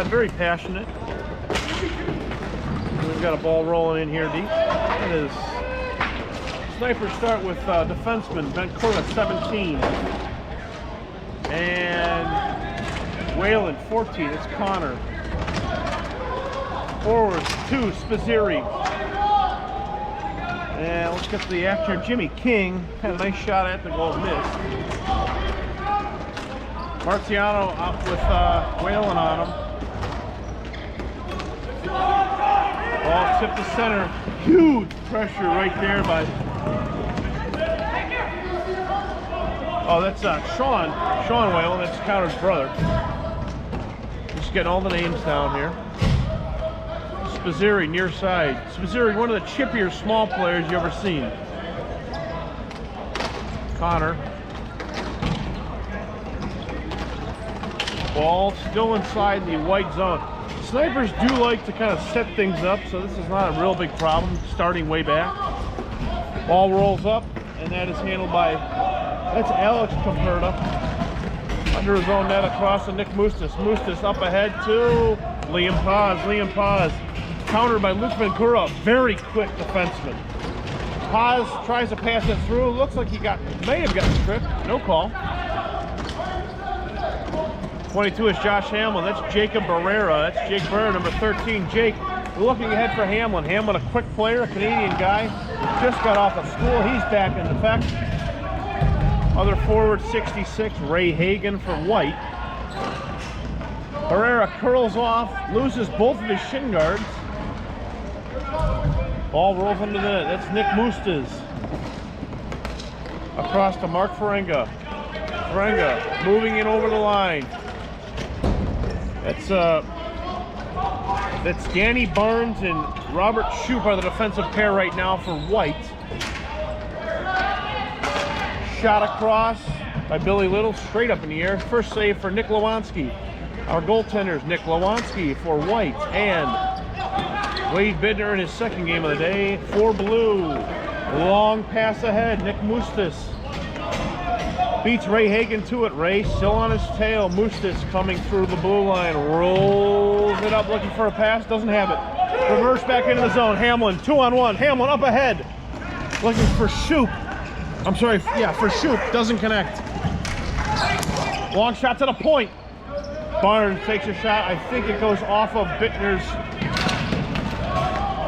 side, very passionate. We've got a ball rolling in here deep. It is. Snipers start with defenseman Ben Cora, 17. And Whalen, 14. It's Connor. Forwards, 2, Spizzeri. And let's get to the action. Jimmy King had a nice shot at the goal, missed. Marciano up with Whalen on him. Ball tipped to center. Huge pressure right there by... Oh, that's Sean Whalen. That's Connor's brother. Just getting all the names down here. Spizzeri near side. Spizzeri, one of the chippier small players you ever seen. Connor. Ball still inside the white zone. Snipers do like to kind of set things up, so this is not a real big problem starting way back. Ball rolls up, and that is handled by, that's Alex Caperta. Under his own net across to Nick Mustis. Mustis up ahead to Liam Paz. Liam Paz countered by Luke Vencura, very quick defenseman. Paz tries to pass it through. Looks like he may have gotten tripped. No call. 22 is Josh Hamlin. That's Jacob Barrera. That's Jake Barrera, number 13. Jake, we're looking ahead for Hamlin. Hamlin, a quick player, a Canadian guy. Just got off of school. He's back in effect. Other forward, 66, Ray Hagan for White. Barrera curls off, loses both of his shin guards. Ball rolls into the net. That's Nick Mustis. Across to Mark Ferenga. Ferenga moving in over the line. That's Danny Barnes and Robert Shoup are the defensive pair right now for White. Shot across by Billy Little, straight up in the air. First save for Nick Lewanski. Our goaltenders, Nick Lewanski for White, and Wade Bidner in his second game of the day for Blue. Long pass ahead, Nick Mustis beats Ray Hagan to it. Ray still on his tail. Mustis coming through the blue line, rolls it up looking for a pass, doesn't have it. Reverse back into the zone. Hamlin, 2-on-1. Hamlin up ahead, looking for Shoup. I'm sorry, yeah, for Shoup, doesn't connect. Long shot to the point. Barnes takes a shot. I think it goes off of Bittner's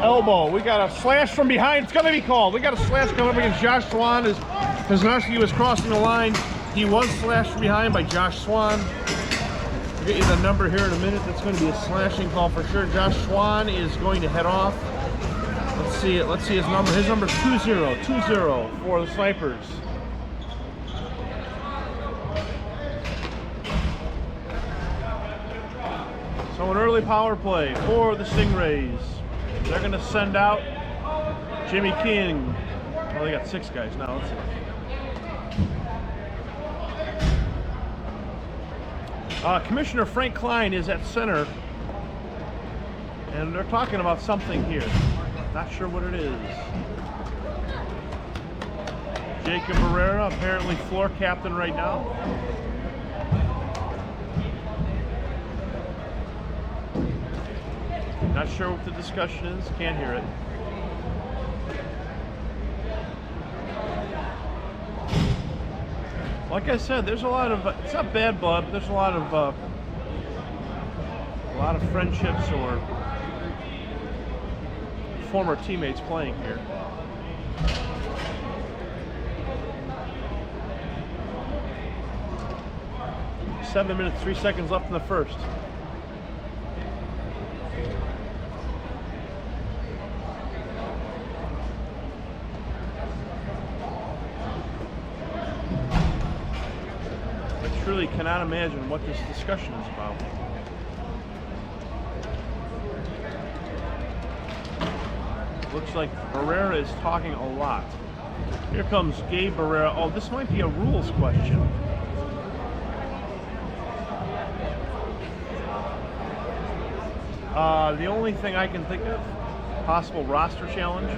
elbow. We got a slash from behind. It's going to be called. We got a slash coming up against Josh Swan as Kozlowski was crossing the line. He was slashed from behind by Josh Swan. I'll get you the number here in a minute. That's going to be a slashing call for sure. Josh Swan is going to head off. Let's see it. Let's see his number. His number is 20 for the Snipers. So an early power play for the Stingrays. They're going to send out Jimmy King. Well, they got 6 guys now. Let's see. Commissioner Frank Klein is at center, and they're talking about something here. Not sure what it is. Jacob Barrera, apparently floor captain right now. Not sure what the discussion is. Can't hear it. Like I said, there's a lot of, it's not bad blood, but there's a lot of friendships or former teammates playing here. Seven minutes, 3 seconds left in the first. I truly cannot imagine what this discussion is about. Looks like Barrera is talking a lot. Here comes Gabe Barrera. Oh, this might be a rules question. The only thing I can think of, possible roster challenge.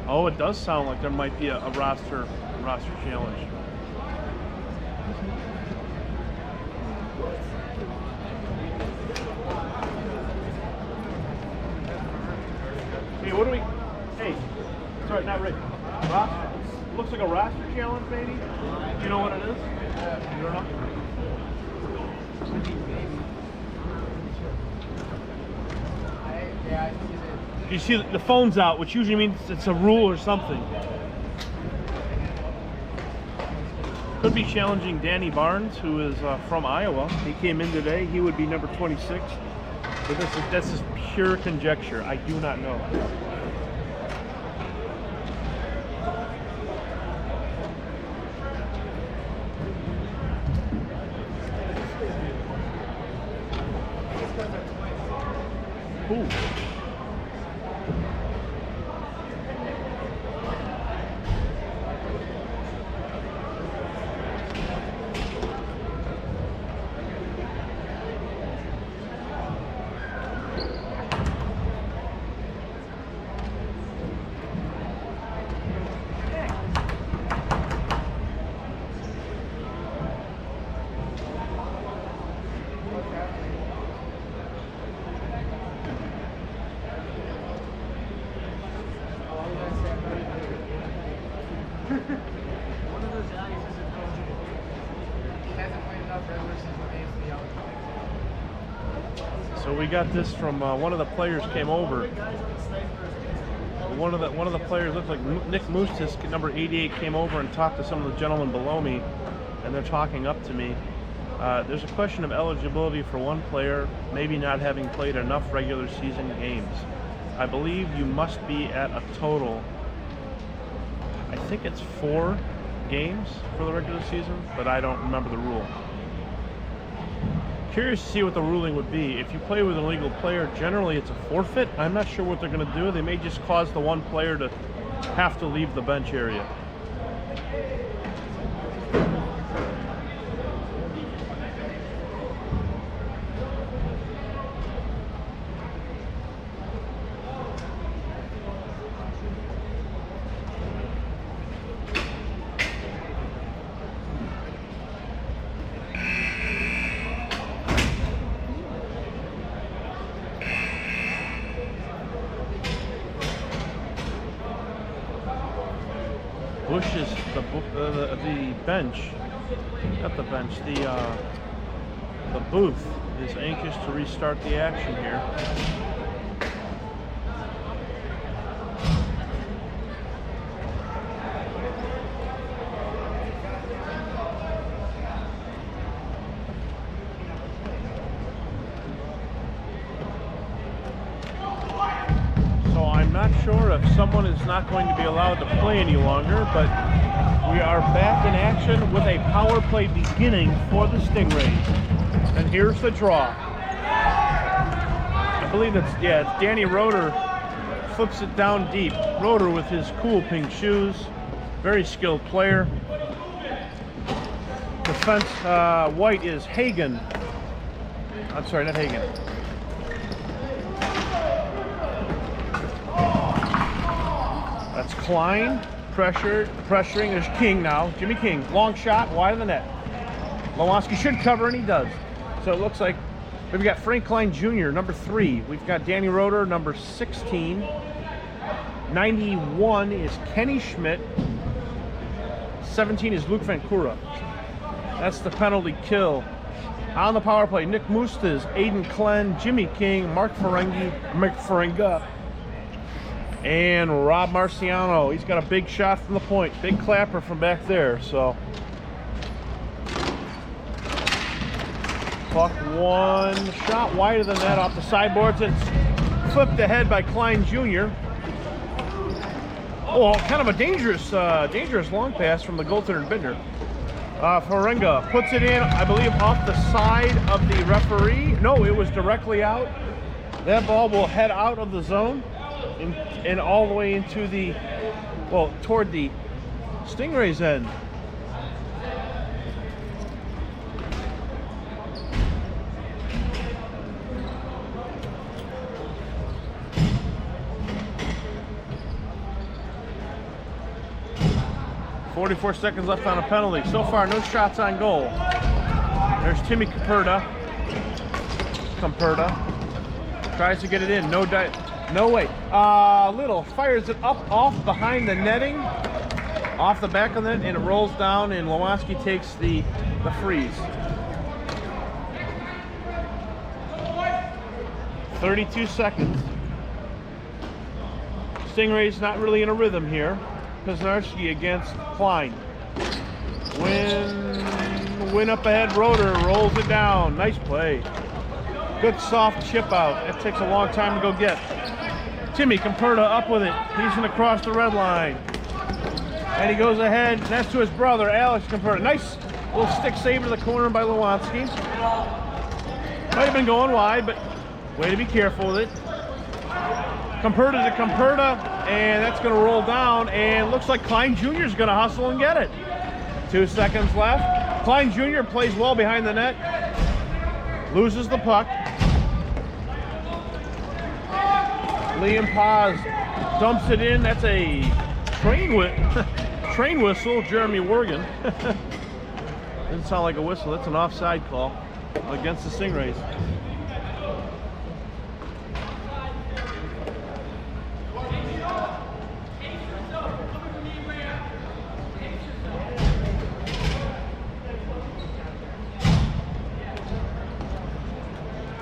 Oh, it does sound like there might be a roster challenge. Hey, what do we? Hey, sorry, not Rick. Roster. Looks like a roster challenge, maybe. Do you know what it is? You don't know? You see the phone's out, which usually means it's a rule or something. Could be challenging Danny Barnes, who is from Iowa. He came in today. He would be number 26. But this is pure conjecture. I do not know. Ooh. So we got this from one of the players came over. One of the players looked like Nick Moostis, number 88, came over and talked to some of the gentlemen below me, and they're talking up to me. There's a question of eligibility for one player maybe not having played enough regular season games. I believe you must be at a total, I think it's 4 games for the regular season, but I don't remember the rule. Curious to see what the ruling would be. If you play with an illegal player, generally it's a forfeit. I'm not sure what they're going to do. They may just cause the one player to have to leave the bench area. Bush is the bench, not the bench, the booth is anxious to restart the action here. Not sure if someone is not going to be allowed to play any longer, but we are back in action with a power play beginning for the Stingrays. And here's the draw. I believe it's Danny Roeder flips it down deep. Roeder with his cool pink shoes, very skilled player. Defense white is Hagen. I'm sorry, not Hagen. That's Klein, pressuring. There's King now. Jimmy King, long shot, wide of the net. Lewanski should cover, and he does. So it looks like we've got Frank Klein Jr., number 3. We've got Danny Roeder, number 16. 91 is Kenny Schmidt. 17 is Luke Vancouver. That's the penalty kill. On the power play, Nick Moostis, Aiden Klen, Jimmy King, Mark Ferenga, and Rob Marciano. He's got a big shot from the point. Big clapper from back there. So Puck one shot wider than that off the sideboards. It's flipped ahead by Klein Jr. Oh, kind of a dangerous long pass from the goaltender Bittner. Ferenga puts it in, I believe, off the side of the referee. No, it was directly out. That ball will head out of the zone and all the way into the, well, toward the Stingrays' end. 44 seconds left on a penalty. So far, no shots on goal. There's Timmy Camperta. Tries to get it in. No way. Little fires it up off behind the netting, off the back of it, and it rolls down, and Lewanski takes the freeze. 32 seconds. Stingrays not really in a rhythm here. Poznarski against Klein. Win up ahead, Roeder rolls it down. Nice play. Good soft chip out. That takes a long time to go get. Timmy Camperta up with it. He's going to cross the red line. And he goes ahead. And that's to his brother, Alex Camperta. Nice little stick save to the corner by Lewanski. Might have been going wide, but way to be careful with it. Camperta to Camperta, and that's going to roll down, and looks like Klein Jr. is going to hustle and get it. 2 seconds left. Klein Jr. plays well behind the net. Loses the puck. Liam Paz dumps it in. That's a train whistle, Jeremy Worgan. Didn't sound like a whistle. That's an offside call against the Stingrays.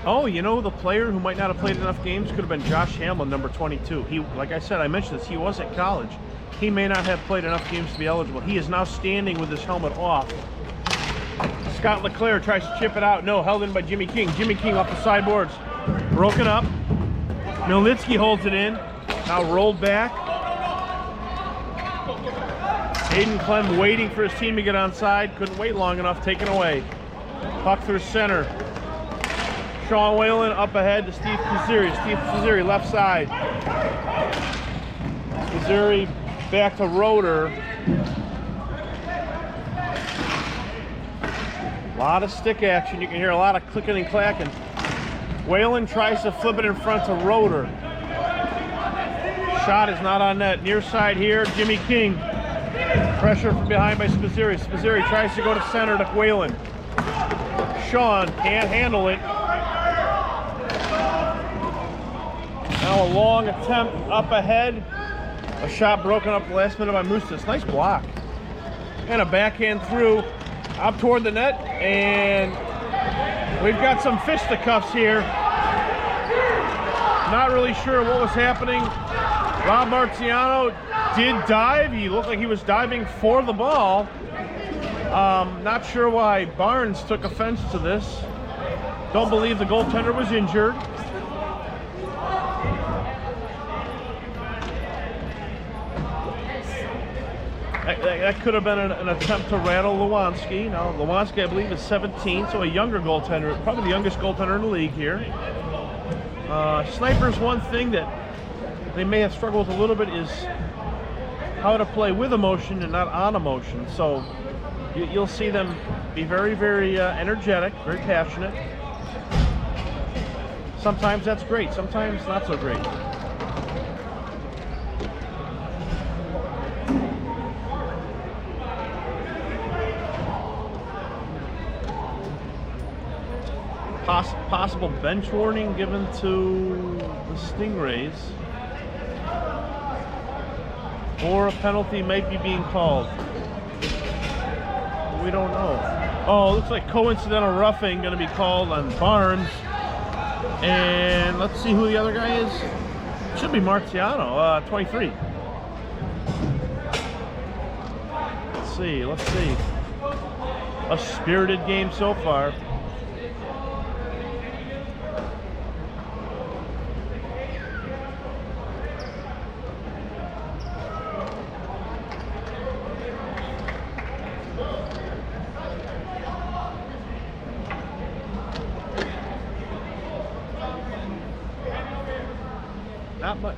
Oh, you know, the player who might not have played enough games could have been Josh Hamlin, number 22. He, like I said, I mentioned this, he was at college. He may not have played enough games to be eligible. He is now standing with his helmet off. Scott LeClaire tries to chip it out. No, held in by Jimmy King. Jimmy King off the sideboards. Broken up. Milnitsky holds it in. Now rolled back. Hayden Clem waiting for his team to get onside. Couldn't wait long enough. Taken away. Puck through center. Sean Whalen up ahead to Steve Kaziri. Steve Kaziri left side. Kaziri back to Roeder. A lot of stick action. You can hear a lot of clicking and clacking. Whalen tries to flip it in front to Roeder. Shot is not on net. Near side here, Jimmy King. Pressure from behind by Spazzeri. Spazzeri tries to go to center to Whalen. Sean can't handle it. Now a long attempt up ahead. A shot broken up last minute by Mustis. Nice block. And a backhand through up toward the net. And we've got some fisticuffs here. Not really sure what was happening. Rob Marciano did dive. He looked like he was diving for the ball. Not sure why Barnes took offense to this. Don't believe the goaltender was injured. That could have been an attempt to rattle Lewanski. Now, Lewanski, I believe, is 17, so a younger goaltender, probably the youngest goaltender in the league here. Snipers, one thing that they may have struggled with a little bit is how to play with emotion and not on emotion. So you'll see them be very, very energetic, very passionate. Sometimes that's great, sometimes not so great. Possible bench warning given to the Stingrays, or a penalty might be being called. We don't know. Oh, looks like coincidental roughing going to be called on Barnes. And let's see who the other guy is. Should be Marciano, 23. Let's see. A spirited game so far.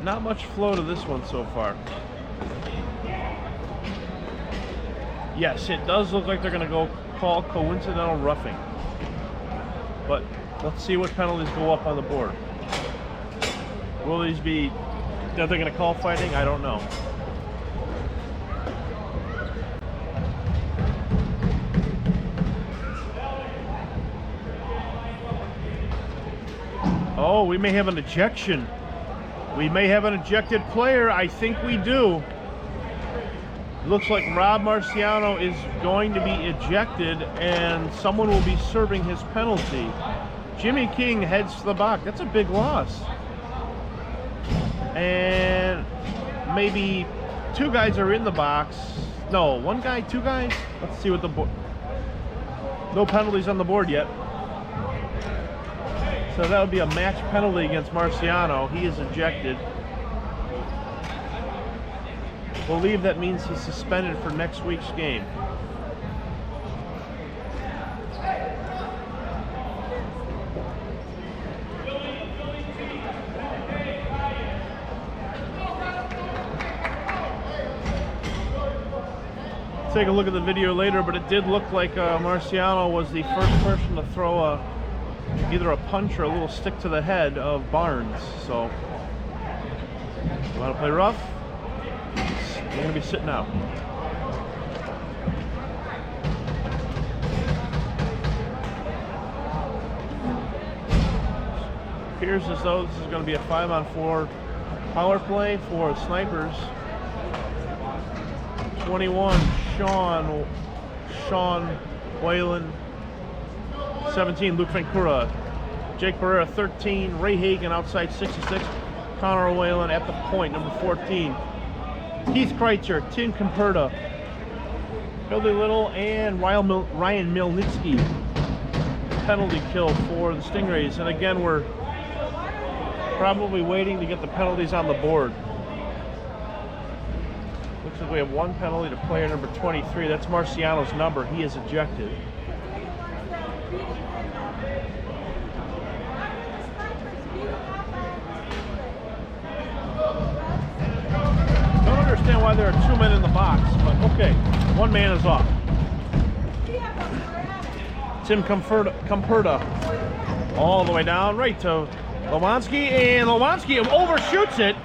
Not much flow to this one so far. Yes, it does look like they're going to go call coincidental roughing. But let's see what penalties go up on the board. Will these be that they're going to call fighting? I don't know. Oh, we may have an ejection. We may have an ejected player. I think we do. Looks like Rob Marciano is going to be ejected, and someone will be serving his penalty. Jimmy King heads to the box. That's a big loss. And maybe two guys are in the box. No, one guy, two guys. Let's see what the board. No penalties on the board yet. So that would be a match penalty against Marciano. He is ejected. Believe that means he's suspended for next week's game. Take a look at the video later, but it did look like Marciano was the first person to throw either a punch or a little stick to the head of Barnes. So, you want to play rough? We're going to be sitting out. Appears as though this is going to be a 5-on-4 power play for the Snipers. 21, Sean Whalen. 17, Luke Vancouver. Jake Barrera, 13. Ray Hagan outside 66. Connor Whalen at the point, number 14. Keith Kreitzer, Tim Comperta, Billy Little, and Ryan Milnitsky. Penalty kill for the Stingrays. And again, we're probably waiting to get the penalties on the board. Looks like we have one penalty to player number 23. That's Marciano's number. He is ejected. Don't understand why there are two men in the box, but okay, one man is off. Tim Comperta all the way down, right to Lewanski, and Lewanski overshoots it,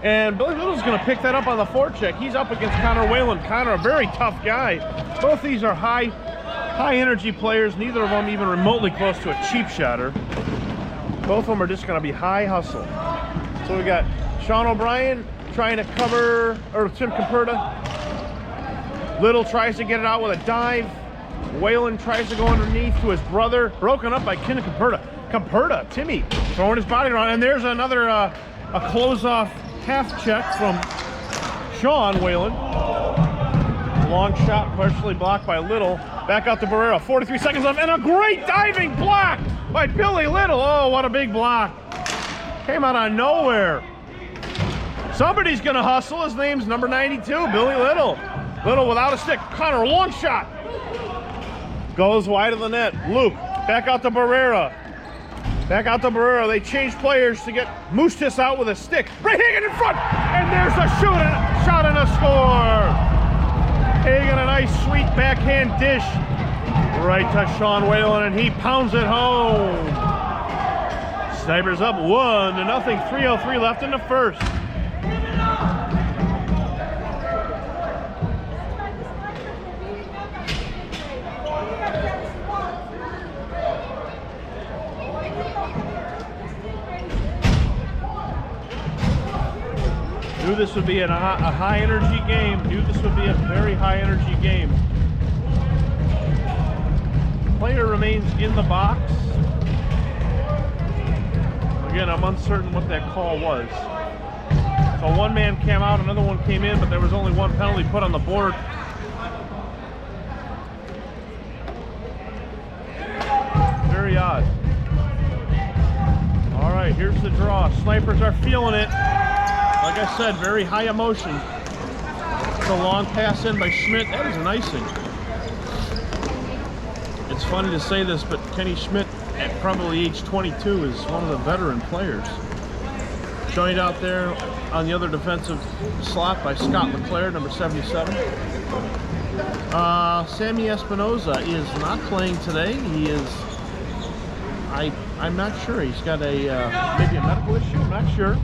and Billy Little's going to pick that up on the forecheck. He's up against Connor Whalen. Connor, a very tough guy. Both these are high energy players, neither of them even remotely close to a cheap shotter. Both of them are just going to be high hustle. So we got Sean O'Brien trying to cover, or Tim Comperta. Little tries to get it out with a dive. Whalen tries to go underneath to his brother. Broken up by Ken Comperta. Timmy, throwing his body around. And there's another a close-off half check from Sean Whalen. Long shot partially blocked by Little. Back out to Barrera. 43 seconds left. And a great diving block by Billy Little. Oh, what a big block. Came out of nowhere. Somebody's going to hustle. His name's number 92, Billy Little. Little without a stick. Connor, long shot. Goes wide of the net. Luke, back out to Barrera. They changed players to get Moostis out with a stick. Ray Hagan in front. And there's a shot and a score. Hagan, a nice sweet backhand dish. Right to Sean Whalen, and he pounds it home. Snipers up 1-0. 3:03 left in the first. Knew this would be a high energy game. Knew this would be a very high energy game. Player remains in the box. Again, I'm uncertain what that call was. So one man came out, another one came in, but there was only one penalty put on the board. Very odd. All right, here's the draw. Snipers are feeling it. Like I said, very high emotion. It's a long pass in by Schmidt. That is an icing. It's funny to say this, but Kenny Schmidt, at probably age 22, is one of the veteran players. Joined out there on the other defensive slot by Scott LeClaire, number 77. Sammy Espinoza is not playing today. He is, I'm not sure. He's got maybe a medical issue. I'm not sure.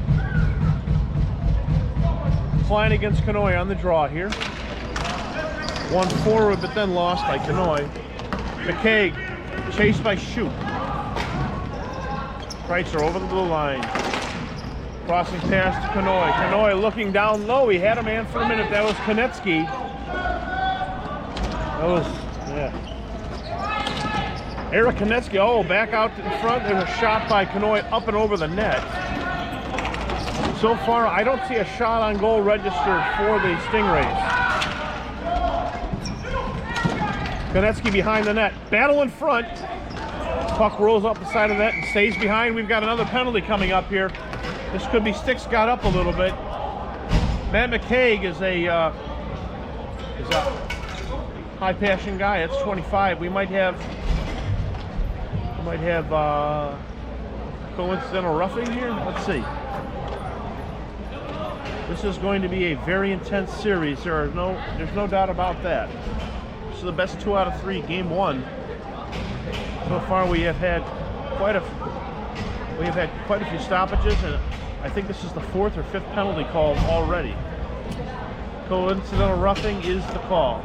Klein against Kanoy on the draw here. One forward, but then lost by Kanoy. McCaig chased by Shoup. Kreitzer over the blue line. Crossing pass to Kanoy. Kanoy looking down low. He had a man for a minute. That was Konecki. That was, yeah. Eric Konecki, oh, back out in front. There's a shot by Kanoy up and over the net. So far, I don't see a shot on goal registered for the Stingrays. Konecki behind the net. Battle in front. Puck rolls up the side of the net and stays behind. We've got another penalty coming up here. This could be sticks got up a little bit. Matt McCaig is a high-passion guy. That's 25. We might have coincidental roughing here. Let's see. This is going to be a very intense series. There's no doubt about that. This is the best 2 out of 3 game 1. So far, we have had quite a few stoppages, and I think this is the 4th or 5th penalty call already. Coincidental roughing is the call.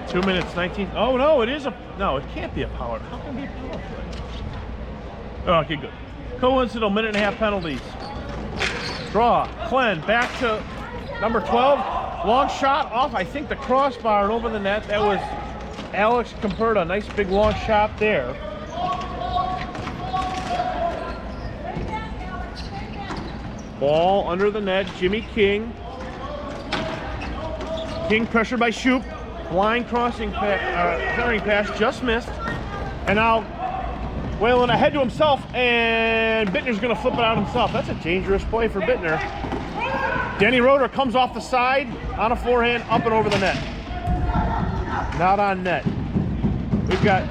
Two minutes, 19. Oh no, it is a no. It can't be a power. How can it be a power play? Oh, okay, good. Coincidental minute and a half penalties. Draw. Klen back to number 12. Long shot off, I think, the crossbar and over the net. That was Alex Comperta. Nice big long shot there. Ball under the net. Jimmy King. King pressured by Shoup. Blind crossing carrying pass just missed. And now Whalen ahead to himself, and Bittner's going to flip it out himself. That's a dangerous play for Bittner. Denny Roeder comes off the side on a forehand, up and over the net. Not on net. We've got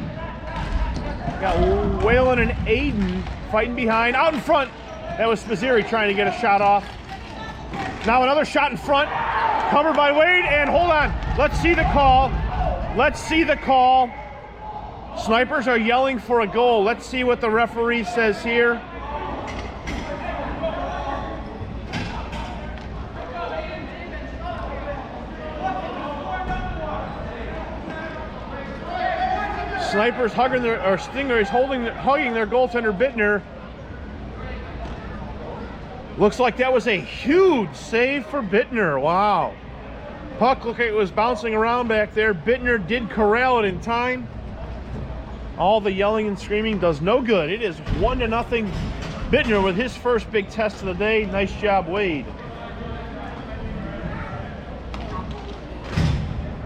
Whalen and Aiden fighting behind. Out in front, that was Spizzeri trying to get a shot off. Now another shot in front, covered by Wade, and hold on. Let's see the call. Let's see the call. Snipers are yelling for a goal. Let's see what the referee says here. Snipers hugging Stingrays hugging their goaltender Bittner. Looks like that was a huge save for Bittner. Wow. Puck looked like it was bouncing around back there. Bittner did corral it in time. All the yelling and screaming does no good. It is 1-0 Bittner with his first big test of the day. Nice job, Wade.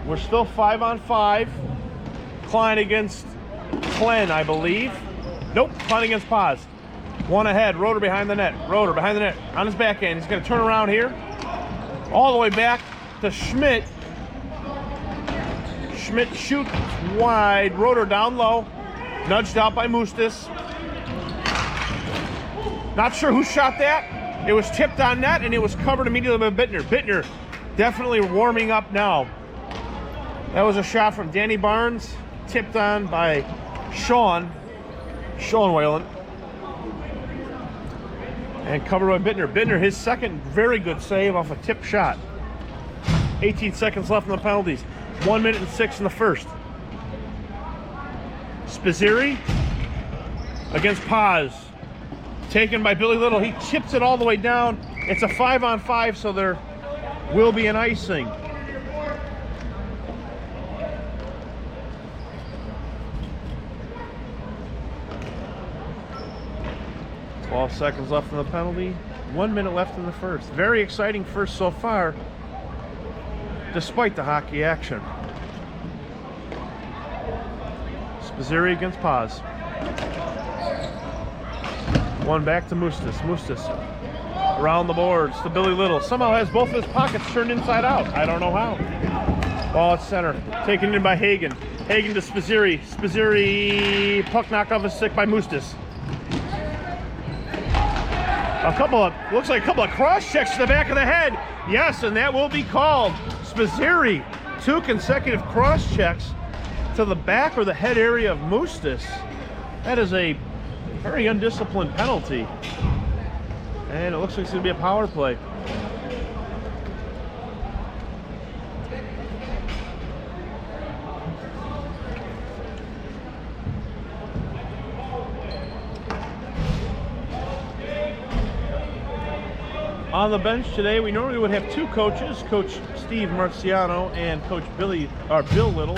We're still 5-on-5. Klein against Klen, I believe. Nope, Klein against Paz. One ahead, Roeder behind the net. Roeder behind the net, on his backhand. He's going to turn around here. All the way back to Schmidt. Schmidt shoots wide. Roeder down low. Nudged out by Mustis. Not sure who shot that. It was tipped on net, and it was covered immediately by Bittner. Bittner definitely warming up now. That was a shot from Danny Barnes, tipped on by Sean Whalen, and covered by Bittner. Bittner, his second very good save off a tip shot. 18 seconds left in the penalties. 1 minute and 6 in the first. Spizzeri against Paz. Taken by Billy Little. He chips it all the way down. It's a 5-on-5, so there will be an icing. Twelve seconds left in the penalty. 1 minute left in the first. Very exciting first so far, despite the hockey action. Spizzeri against Paz. One back to Mustis. Mustis around the boards to Billy Little. Somehow has both of his pockets turned inside out. I don't know how. Ball at center. Taken in by Hagen. Hagen to Spizzeri. Spizzeri, puck knocked off his stick by Mustis. Looks like a couple of cross checks to the back of the head. Yes, and that will be called. Spizzeri, 2 consecutive cross checks to the back or the head area of Mustis. That is a very undisciplined penalty. And it looks like it's going to be a power play. On the bench today, we normally would have two coaches, Coach Steve Marciano and Coach Bill Little.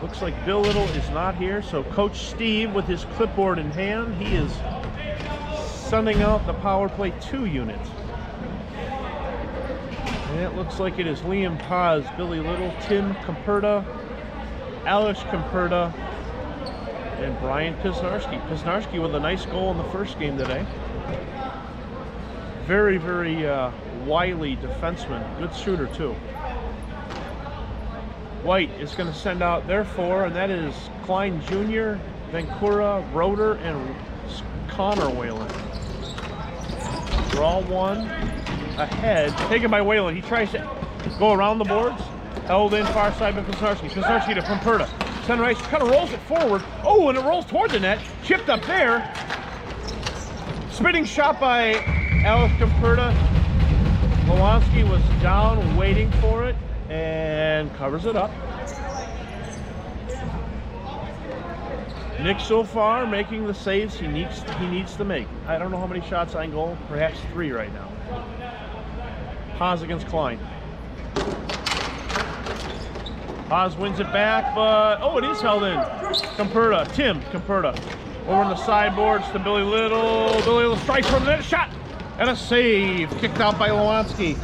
Looks like Bill Little is not here, so Coach Steve with his clipboard in hand, he is sending out the power play 2 unit. And it looks like it is Liam Paz, Billy Little, Tim Comperta, Alex Comperta, and Brian Pisnarski. Pisnarski with a nice goal in the first game today. Very, very wily defenseman. Good shooter, too. White is going to send out their 4, and that is Klein Jr., Vancouver, Roeder, and Connor Whalen. Draw 1 ahead. Taken by Whalen. He tries to go around the boards. Held in far side by Pisnarski. Pisnarski to Comperta. Center ice, kind of rolls it forward. Oh, and it rolls toward the net. Chipped up there. Spinning shot by Alex Comperta. Lewanski was down, waiting for it, and covers it up. Nick so far making the saves he needs to make. I don't know how many shots on goal, perhaps 3 right now. Paz against Klein. Paz wins it back, but oh, it is held in. Comperta, Tim Comperta. Over on the sideboards to Billy Little. Billy Little strikes from the net, shot, and a save. Kicked out by Lewanski.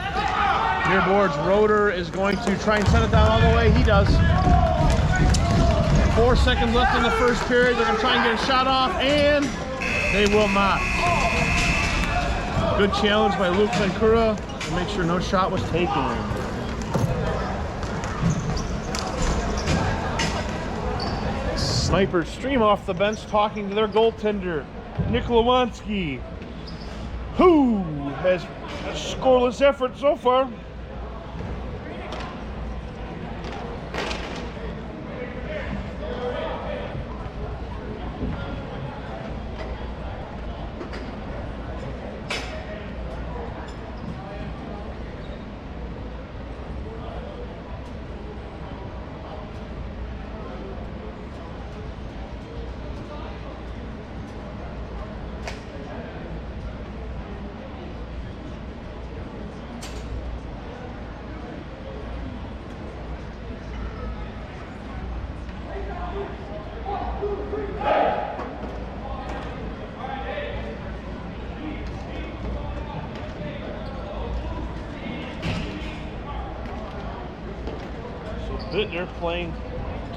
Near boards, Roeder is going to try and send it down all the way. He does. 4 seconds left in the first period. They're going to try and get a shot off, and they will not. Good challenge by Luke Vancouver to make sure no shot was taken. Snipers stream off the bench talking to their goaltender, Nick Lewanski, who has a scoreless effort so far. Bittner playing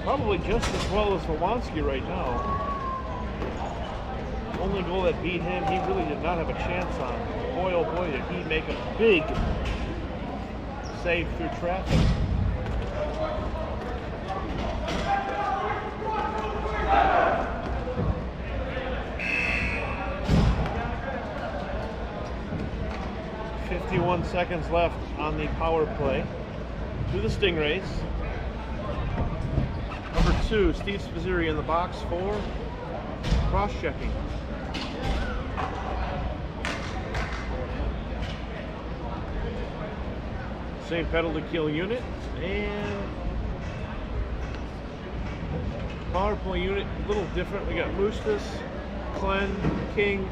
probably just as well as Lewanski right now. Only goal that beat him, he really did not have a chance on. Boy, oh boy, did he make a big save through traffic. .51 seconds left on the power play to the Stingrays. Number 2, Steve Spizzeri in the box for cross-checking. Same pedal to kill unit, and power play unit a little different. We got Mustas, Klen, King,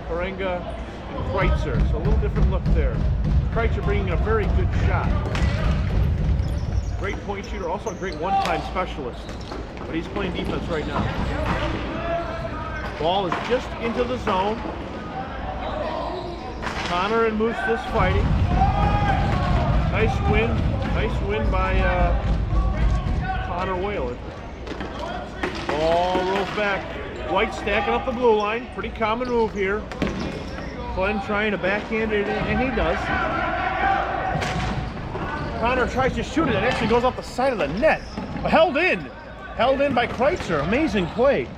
Farenga, and Kreitzer. So a little different look there. Kreitzer bringing a very good shot. Great point shooter, also a great one-time specialist. But he's playing defense right now. Ball is just into the zone. Connor and Mustas fighting. Nice win by Connor Whalen. Ball rolls back. White stacking up the blue line. Pretty common move here. Glenn trying to backhand it in, and he does. Connor tries to shoot it. It actually goes off the side of the net. Held in by Kreitzer. Amazing play.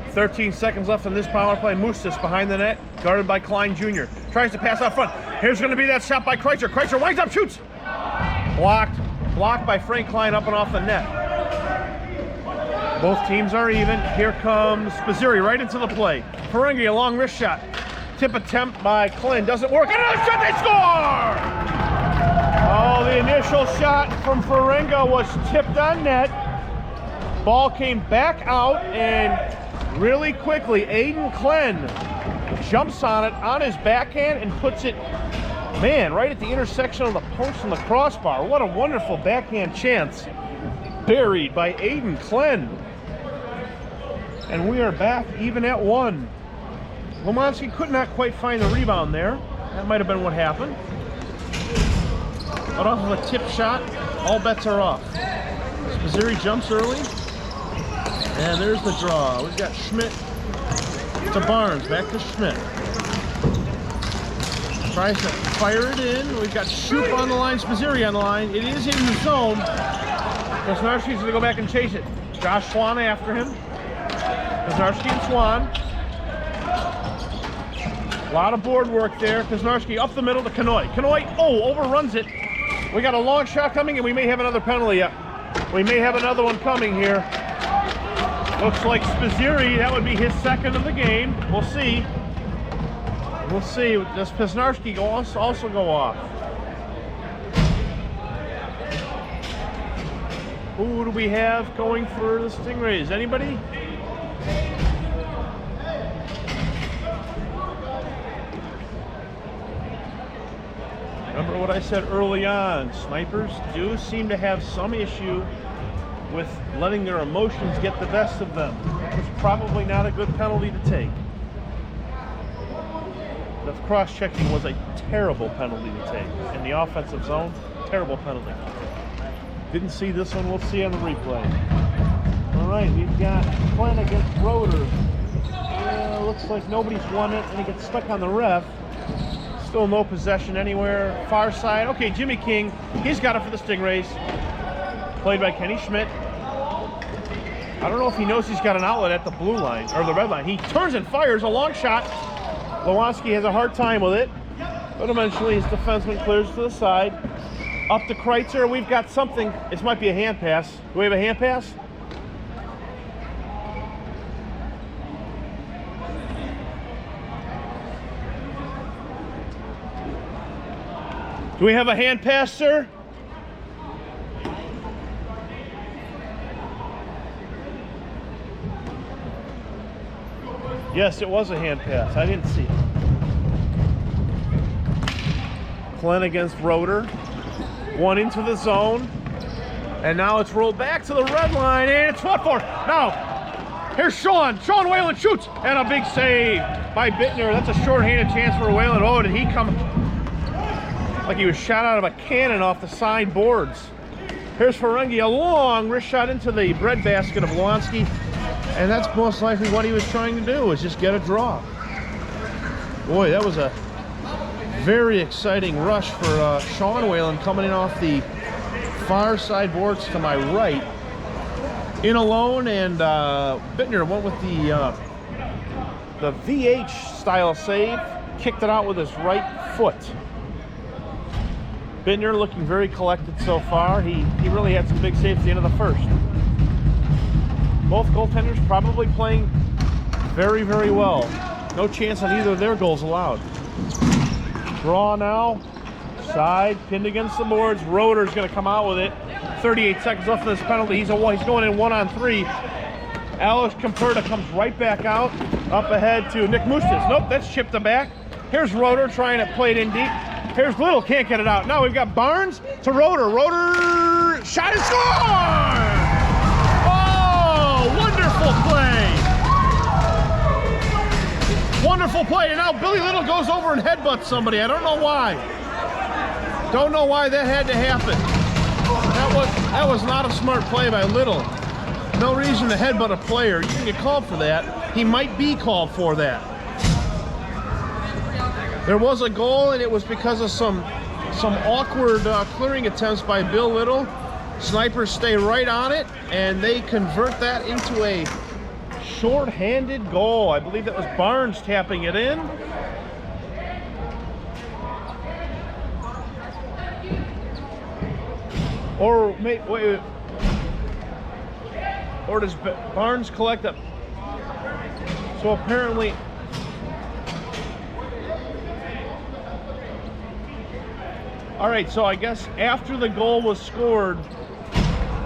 13 seconds left in this power play. Mustas behind the net, guarded by Klein Jr. Tries to pass out front. Here's going to be that shot by Kreitzer. Kreitzer winds up, shoots. Blocked by Frank Klein up and off the net. Both teams are even. Here comes Spizzeri right into the play. Ferengi, a long wrist shot. Tip attempt by Klein. Doesn't work. Another shot, they score! Oh, the initial shot from Ferenga was tipped on net. Ball came back out, and really quickly, Aiden Klen jumps on it on his backhand and puts it, man, right at the intersection of the post and the crossbar. What a wonderful backhand chance. Buried by Aiden Klen. And we are back even at 1. Lomansky could not quite find the rebound there. That might have been what happened. But off of a tip shot, all bets are off. Missouri jumps early. And there's the draw. We've got Schmidt to Barnes. Back to Schmidt. Tries to fire it in. We've got Shoop on the line, Missouri on the line. It is in the zone. Kozarski's going to go back and chase it. Josh Swan after him. Kozarski and Swan. A lot of board work there. Kozarski up the middle to Kanoy. Kanoy, overruns it. We got a long shot coming, and we may have another penalty. We may have another one coming here. Looks like Spizzirri, that would be his second of the game. We'll see. We'll see. Does Pesnarski also go off? Who do we have going for the Stingrays? Anybody? Remember what I said early on. Snipers do seem to have some issue with letting their emotions get the best of them. It's probably not a good penalty to take. The cross-checking was a terrible penalty to take. In the offensive zone, terrible penalty. Didn't see this one, we'll see on the replay. All right, we've got Klen against Roeder. Looks like nobody's won it, and he gets stuck on the ref. Still no possession anywhere. Far side. Okay, Jimmy King. He's got it for the Stingrays. Played by Kenny Schmidt. I don't know if he knows he's got an outlet at the blue line, or the red line. He turns and fires a long shot. Lewanski has a hard time with it, but eventually his defenseman clears to the side. Up to Kreitzer. We've got something. This might be a hand pass. Do we have a hand pass? Do we have a hand pass, sir? Yes, it was a hand pass. I didn't see it. Klen against Roeder. One into the zone. And now it's rolled back to the red line, and it's what for? Now, here's Sean. Sean Whalen shoots, and a big save by Bittner. That's a shorthanded chance for Whalen. Oh, did he come like he was shot out of a cannon off the side boards. Here's Ferengi, a long wrist shot into the breadbasket of Lewanski, and that's most likely what he was trying to do, was just get a draw. Boy, that was a very exciting rush for Sean Whalen, coming in off the far side boards to my right. In alone, and Bittner went with the VH style save, kicked it out with his right foot. Bittner looking very collected so far. He really had some big saves at the end of the first. Both goaltenders probably playing very, very well. No chance on either of their goals allowed. Draw now. Side, pinned against the boards. Roeder's going to come out with it. 38 seconds left of this penalty. He's going in 1-on-3. Alex Comperta comes right back out. Up ahead to Nick Mustis. Nope, that's chipped back. Here's Roeder trying to play it in deep. Here's Little, can't get it out. Now we've got Barnes to Roeder. Roeder, shot and score! Oh, wonderful play. Wonderful play, and now Billy Little goes over and headbutts somebody. I don't know why. Don't know why that had to happen. That was not a smart play by Little. No reason to headbutt a player. You can get called for that. He might be called for that. There was a goal, and it was because of some awkward clearing attempts by Bill Little. Snipers stay right on it, and they convert that into a short-handed goal. I believe that was Barnes tapping it in. Or wait, or does Barnes collect it? So apparently, all right, so I guess after the goal was scored,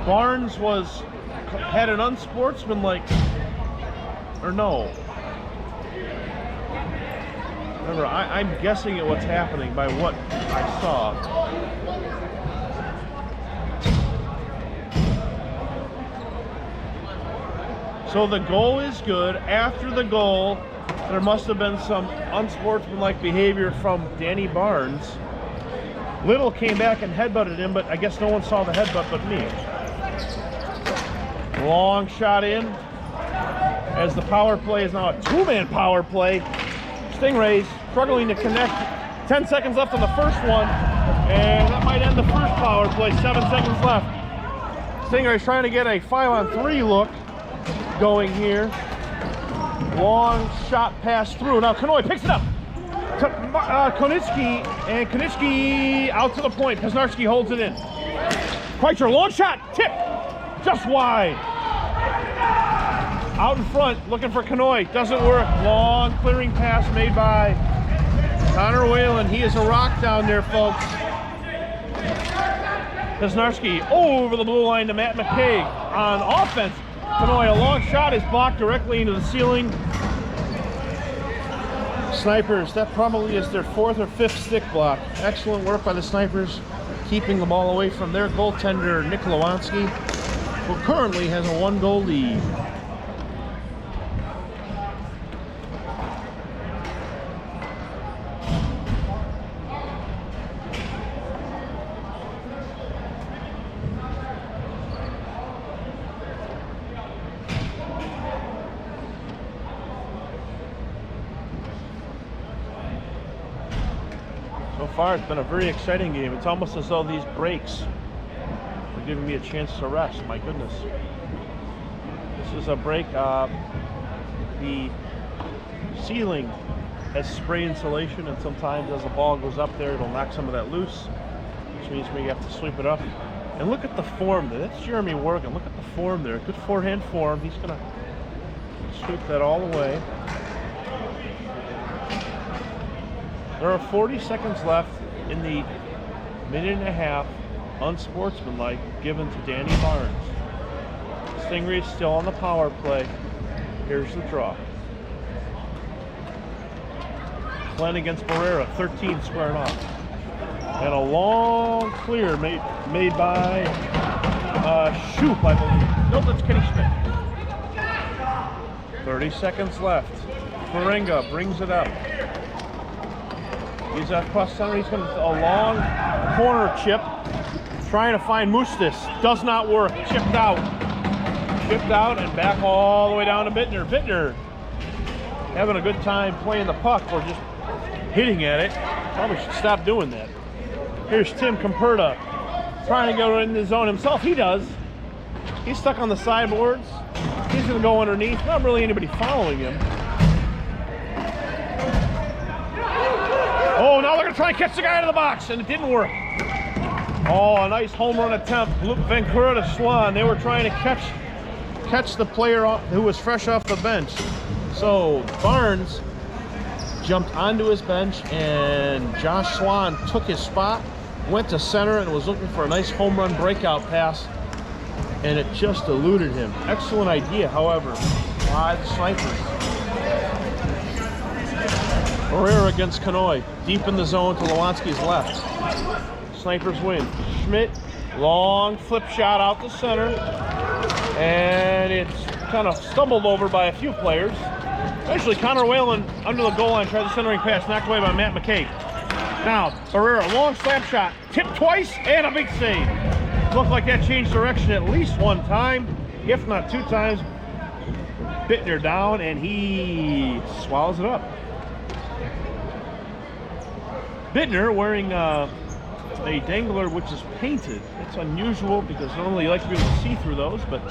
Barnes had an unsportsmanlike, or no. Remember, I'm guessing at what's happening by what I saw. So the goal is good. After the goal, there must have been some unsportsmanlike behavior from Danny Barnes. Little came back and headbutted him, but I guess no one saw the headbutt but me. Long shot in, as the power play is now a two-man power play. Stingrays struggling to connect. 10 seconds left on the first one, and that might end the first power play. 7 seconds left. Stingrays trying to get a 5-on-3 look going here. Long shot pass through. Now Kanoy picks it up. Konitsky, and Konitsky out to the point. Pesnarski holds it in. Kreitzer, long shot, tip, just wide. Out in front, looking for Kanoy, doesn't work. Long clearing pass made by Connor Whalen. He is a rock down there, folks. Pesnarski over the blue line to Matt McCaig. On offense, Kanoy, a long shot is blocked directly into the ceiling. Snipers, that probably is their 4th or 5th stick block. Excellent work by the Snipers, keeping the ball away from their goaltender, Nick Lewanski, who currently has a 1-goal lead. So far, it's been a very exciting game. It's almost as though these breaks are giving me a chance to rest. My goodness. This is a break. The ceiling has spray insulation, and sometimes as the ball goes up there, it'll knock some of that loose, which means we have to sweep it up. And look at the form there. That's Jeremy Worgan. Look at the form there. Good forehand form. He's going to sweep that all the way. There are 40 seconds left in the minute and a half, unsportsmanlike, given to Danny Barnes. Stingrays still on the power play. Here's the draw. Glenn against Barrera, 13 squaring off. And a long clear made by Shoop, I believe. Nope, that's Kenny Schmidt. 30 seconds left. Ferenga brings it up. He's across center. He's going to a long corner chip, trying to find Mustis. Does not work. Chipped out. Chipped out and back all the way down to Bittner. Bittner having a good time playing the puck or just hitting at it. Probably should stop doing that. Here's Tim Comperta trying to go in the zone himself. He does. He's stuck on the sideboards. He's going to go underneath. Not really anybody following him. Oh, now they're going to try and catch the guy out of the box, and it didn't work. Oh, a nice home run attempt. Vancouver to Swan. They were trying to catch the player who was fresh off the bench. So Barnes jumped onto his bench, and Josh Swan took his spot, went to center, and was looking for a nice home run breakout pass, and it just eluded him. Excellent idea, however, by the Snipers. Barrera against Kanoy, deep in the zone to Lewanski's left. Snipers win. Schmidt, long flip shot out to center, and it's kind of stumbled over by a few players. Eventually, Connor Whalen under the goal line tried the centering pass, knocked away by Matt McCaig. Now, Barrera, long slap shot, tipped twice, and a big save. Looked like that changed direction at least one time, if not 2 times. Bittner down, and he swallows it up. Bittner wearing a dangler which is painted. It's unusual because normally you like to be able to see through those, but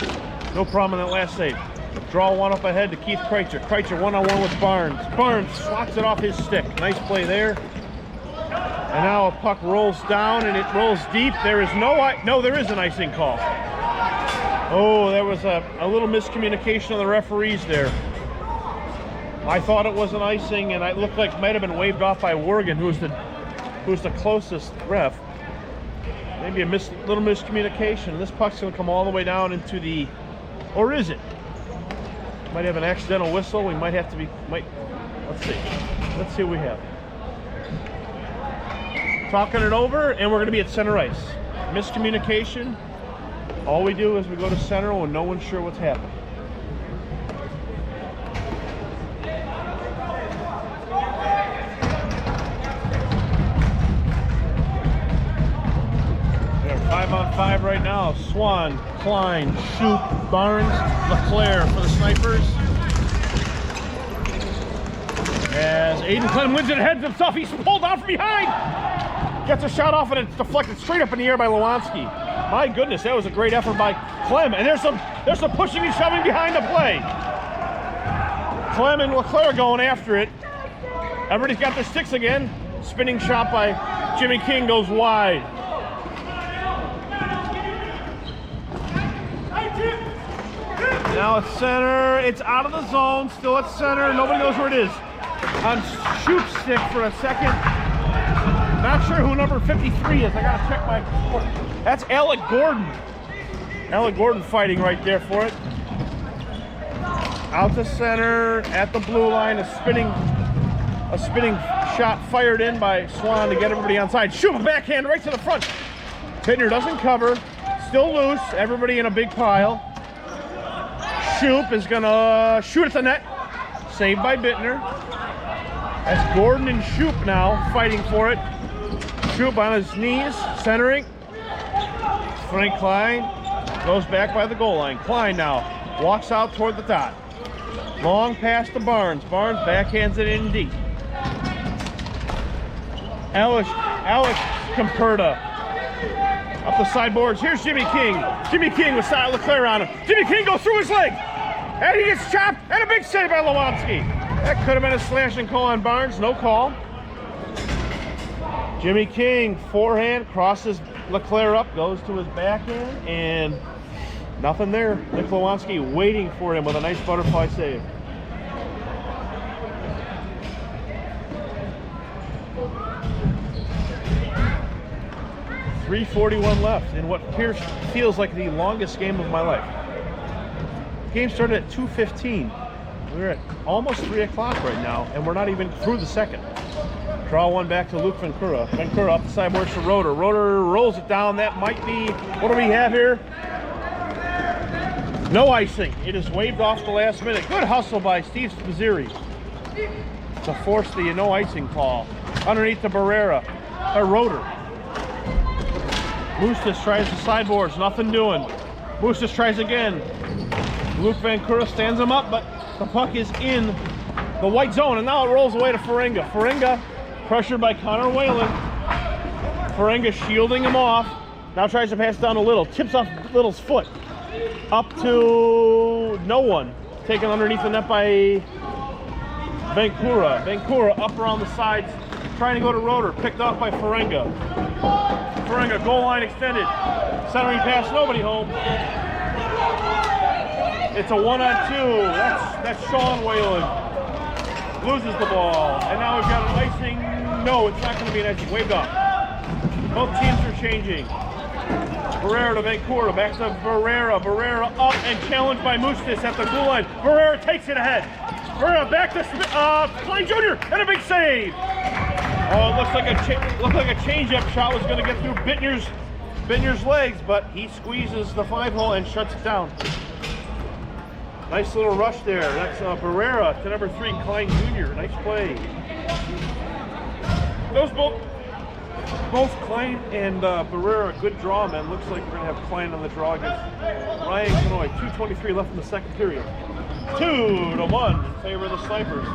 no problem in that last save. Draw one up ahead to Keith Kreitzer. Kreitzer one-on-one with Barnes. Barnes slots it off his stick. Nice play there. And now a puck rolls down and it rolls deep. There is no, there is an icing call. Oh, there was a little miscommunication on the referees there. I thought it was an icing, and it looked like it might have been waved off by Worgan, who's the closest ref. Maybe a little miscommunication. This puck's going to come all the way down into the, or is it? Might have an accidental whistle. We might have to be, let's see. Let's see what we have. Talking it over, and we're going to be at center ice. Miscommunication. All we do is we go to center when no one's sure what's happening. We have 5-on-5 right now. Swan, Klein, Shoop, Barnes, LeClaire for the Snipers. As Aiden Clem wins it, heads himself, he's pulled out from behind. Gets a shot off and it's deflected straight up in the air by Lewanski. My goodness, that was a great effort by Clem. And there's some pushing and shoving behind the play. Clem and LeClaire going after it. Everybody's got their sticks again. Spinning shot by Jimmy King goes wide. Now at center, it's out of the zone, still at center, nobody knows where it is. On Shoop's stick for a second. Not sure who number 53 is. I gotta check my score. That's Alec Gordon. Alec Gordon fighting right there for it. Out to center, at the blue line, a spinning shot fired in by Swan to get everybody onside. Shoop, a backhand right to the front. Bittner doesn't cover, still loose, everybody in a big pile. Shoop is gonna shoot at the net. Saved by Bittner. That's Gordon and Shoop now fighting for it. Shoop on his knees, centering. Frank Klein goes back by the goal line. Klein now walks out toward the dot. Long pass to Barnes. Barnes backhands it in deep. Alex Camperta up the sideboards. Here's Jimmy King. Jimmy King with LeClaire on him. Jimmy King goes through his leg. And he gets chopped. And a big save by Lewanski. That could have been a slash and call on Barnes. No call. Jimmy King, forehand, crosses LeClaire up, goes to his backhand, and nothing there. Nick Lewanski waiting for him with a nice butterfly save. .341 left in what feels like the longest game of my life. The game started at 2:15. We're at almost 3 o'clock right now, and we're not even through the second. Draw one back to Luke Vencura. Vencura up the sideboards to Roeder. Roeder rolls it down. That might be, what do we have here? No icing. It is waved off the last minute. Good hustle by Steve Spizzeri to force the no icing call. Underneath the Roeder. Moostis tries the sideboards, nothing doing. Moostis tries again. Luke Vencura stands him up, but the puck is in the white zone, and now it rolls away to Ferenga. Ferenga, pressured by Connor Whalen. Ferenga shielding him off. Now tries to pass down to Little. Tips off Little's foot. Up to no one. Taken underneath the net by Vencura. Vencura up around the sides, trying to go to Roeder. Picked off by Ferenga. Ferenga, goal line extended. Centering pass, nobody home. It's a 1-on-2. That's Sean Whalen. Loses the ball. And now we've got an icing. No, it's not going to be an icing. Waved off. Both teams are changing. Barrera to Vencura. Back to Barrera. Barrera up and challenged by Moostis at the goal line. Barrera takes it ahead. Barrera back to Klein Jr. and a big save. Oh, it looks like a change-up shot was going to get through Bittner's legs, but he squeezes the 5-hole and shuts it down. Nice little rush there. That's Barrera to number 3, Klein Jr. Nice play. Those both Klein and Barrera, good draw, man. Looks like we're going to have Klein on the draw against Ryan Kanoy. 2:23 left in the second period. 2-1 in favor of the Snipers.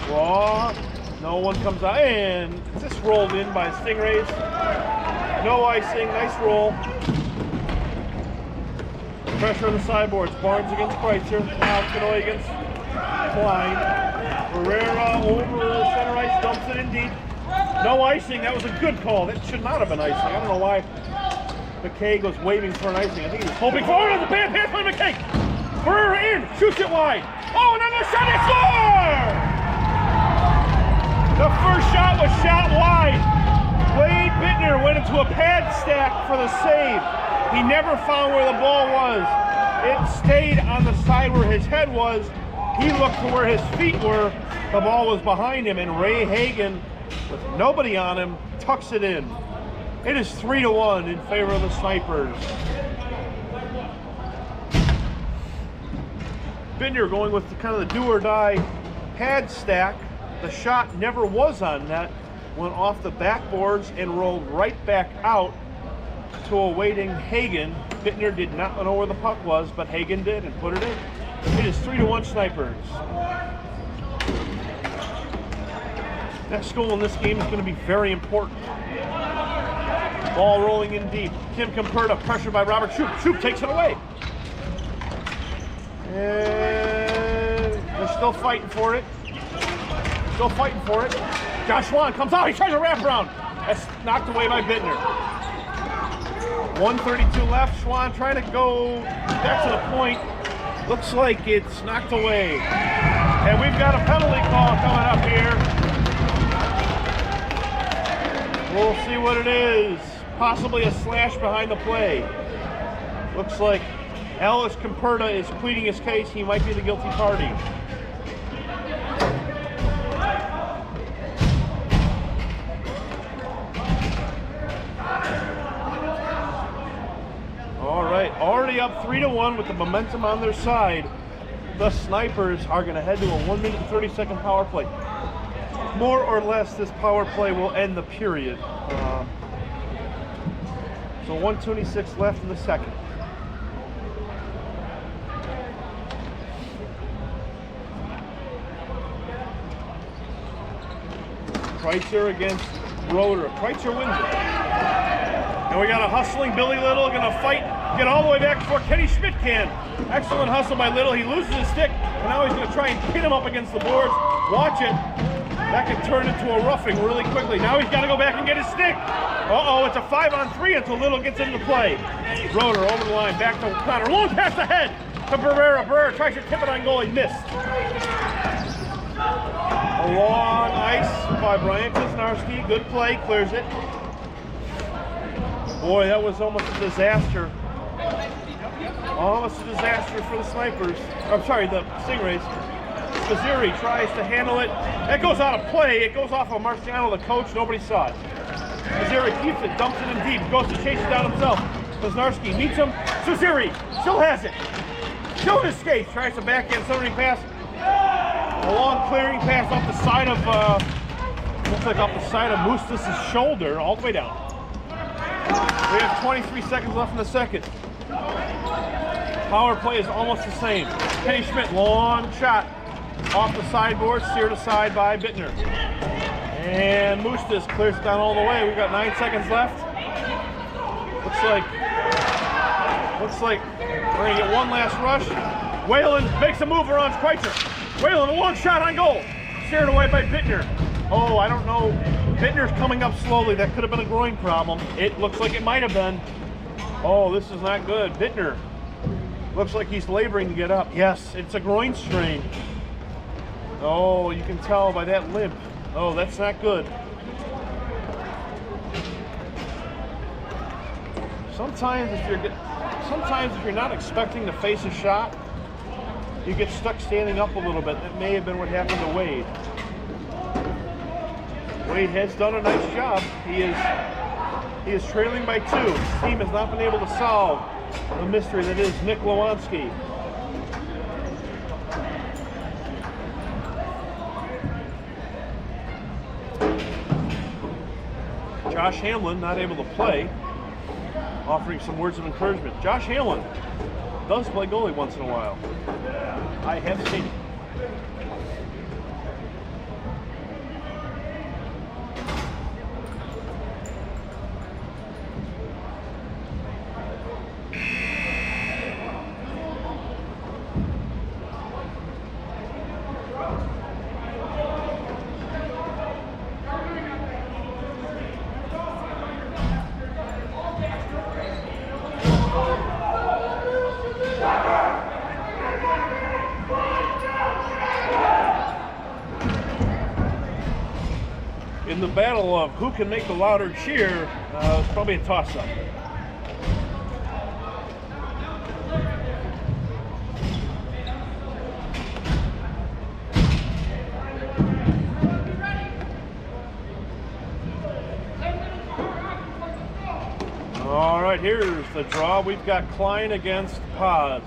Draw. No one comes out. And it's just rolled in by Stingrays. No icing. Nice roll. Pressure on the sideboards. Barnes against Kreitzer. Now Kanoy against Klein. Barrera over center ice, dumps it in deep. No icing. That was a good call. That should not have been icing. I don't know why McKay was waving for an icing. I think he was hoping for it. The bad pass by McKay. Barrera in. Shoots it wide. Oh, another shot. They score! The first shot was shot wide. Wade Bittner went into a pad stack for the save. He never found where the ball was. It stayed on the side where his head was. He looked to where his feet were. The ball was behind him, and Ray Hagan, with nobody on him, tucks it in. It is 3-1 in favor of the Snipers. Bittner going with the kind of the do-or-die pad stack. The shot never was on net, went off the backboards and rolled right back out to a waiting Hagan. Bittner did not know where the puck was, but Hagan did and put it in. It is 3-1 Snipers. Next goal in this game is going to be very important. Ball rolling in deep. Tim Comperta pressured by Robert Shoup. Shoup takes it away. And they're still fighting for it. Still fighting for it. Josh Schwan comes out. He tries a wraparound. That's knocked away by Bittner. 1:32 left. Schwan trying to go back to the point. Looks like it's knocked away. And we've got a penalty call coming up here. We'll see what it is. Possibly a slash behind the play. Looks like Alice Comperta is pleading his case. He might be the guilty party. All right, already up 3-1 with the momentum on their side. The Snipers are going to head to a 1 minute and 30-second power play. More or less, this power play will end the period. So 1:26 left in the second. Kreitzer against Roeder. Kreitzer wins it. And we got a hustling Billy Little, gonna fight, get all the way back before Kenny Schmidt can. Excellent hustle by Little. He loses his stick, and now he's gonna try and pin him up against the boards. Watch it. That could turn into a roughing really quickly. Now he's gotta go back and get his stick. Uh-oh, it's a 5-on-3 until Little gets into play. Roeder over the line, back to Connor. Long pass ahead to Barrera. Barrera tries to tip it on goal, he missed. A long ice by Brian Kusnarski. Good play, clears it. Boy, that was almost a disaster. Almost a disaster for the Snipers. I'm sorry, the Stingrays. Spaziri tries to handle it. That goes out of play. It goes off of Marciano, the coach. Nobody saw it. Spaziri keeps it, dumps it in deep, goes to chase it down himself. Kusnarski meets him. Spaziri still has it. Still in his skates. Tries to backhand somebody pass. A long clearing pass off the side of, looks like off the side of Mustas' shoulder, all the way down. We have 23 seconds left in the second. Power play is almost the same. Kenny Schmidt, long shot off the sideboard, steered aside by Bittner. And Mustas clears it down all the way. We've got 9 seconds left. Looks like we're gonna get one last rush. Whalen makes a move around Kreitzer. Whalen, a long shot on goal. Steered away by Bittner. Oh, I don't know. Bittner's coming up slowly. That could have been a groin problem. It looks like it might have been. Oh, this is not good. Bittner looks like he's laboring to get up. Yes, it's a groin strain. Oh, you can tell by that limp. Oh, that's not good. Sometimes if you're not expecting to face a shot, you get stuck standing up a little bit. That may have been what happened to Wade. Wade has done a nice job. He is trailing by 2. His team has not been able to solve the mystery that is Nick Lewanski. Josh Hamlin not able to play, offering some words of encouragement. Josh Hamlin does play goalie once in a while. I have seen it. In the battle of who can make the louder cheer, it's probably a toss-up. All right, here's the draw. We've got Klein against Paz.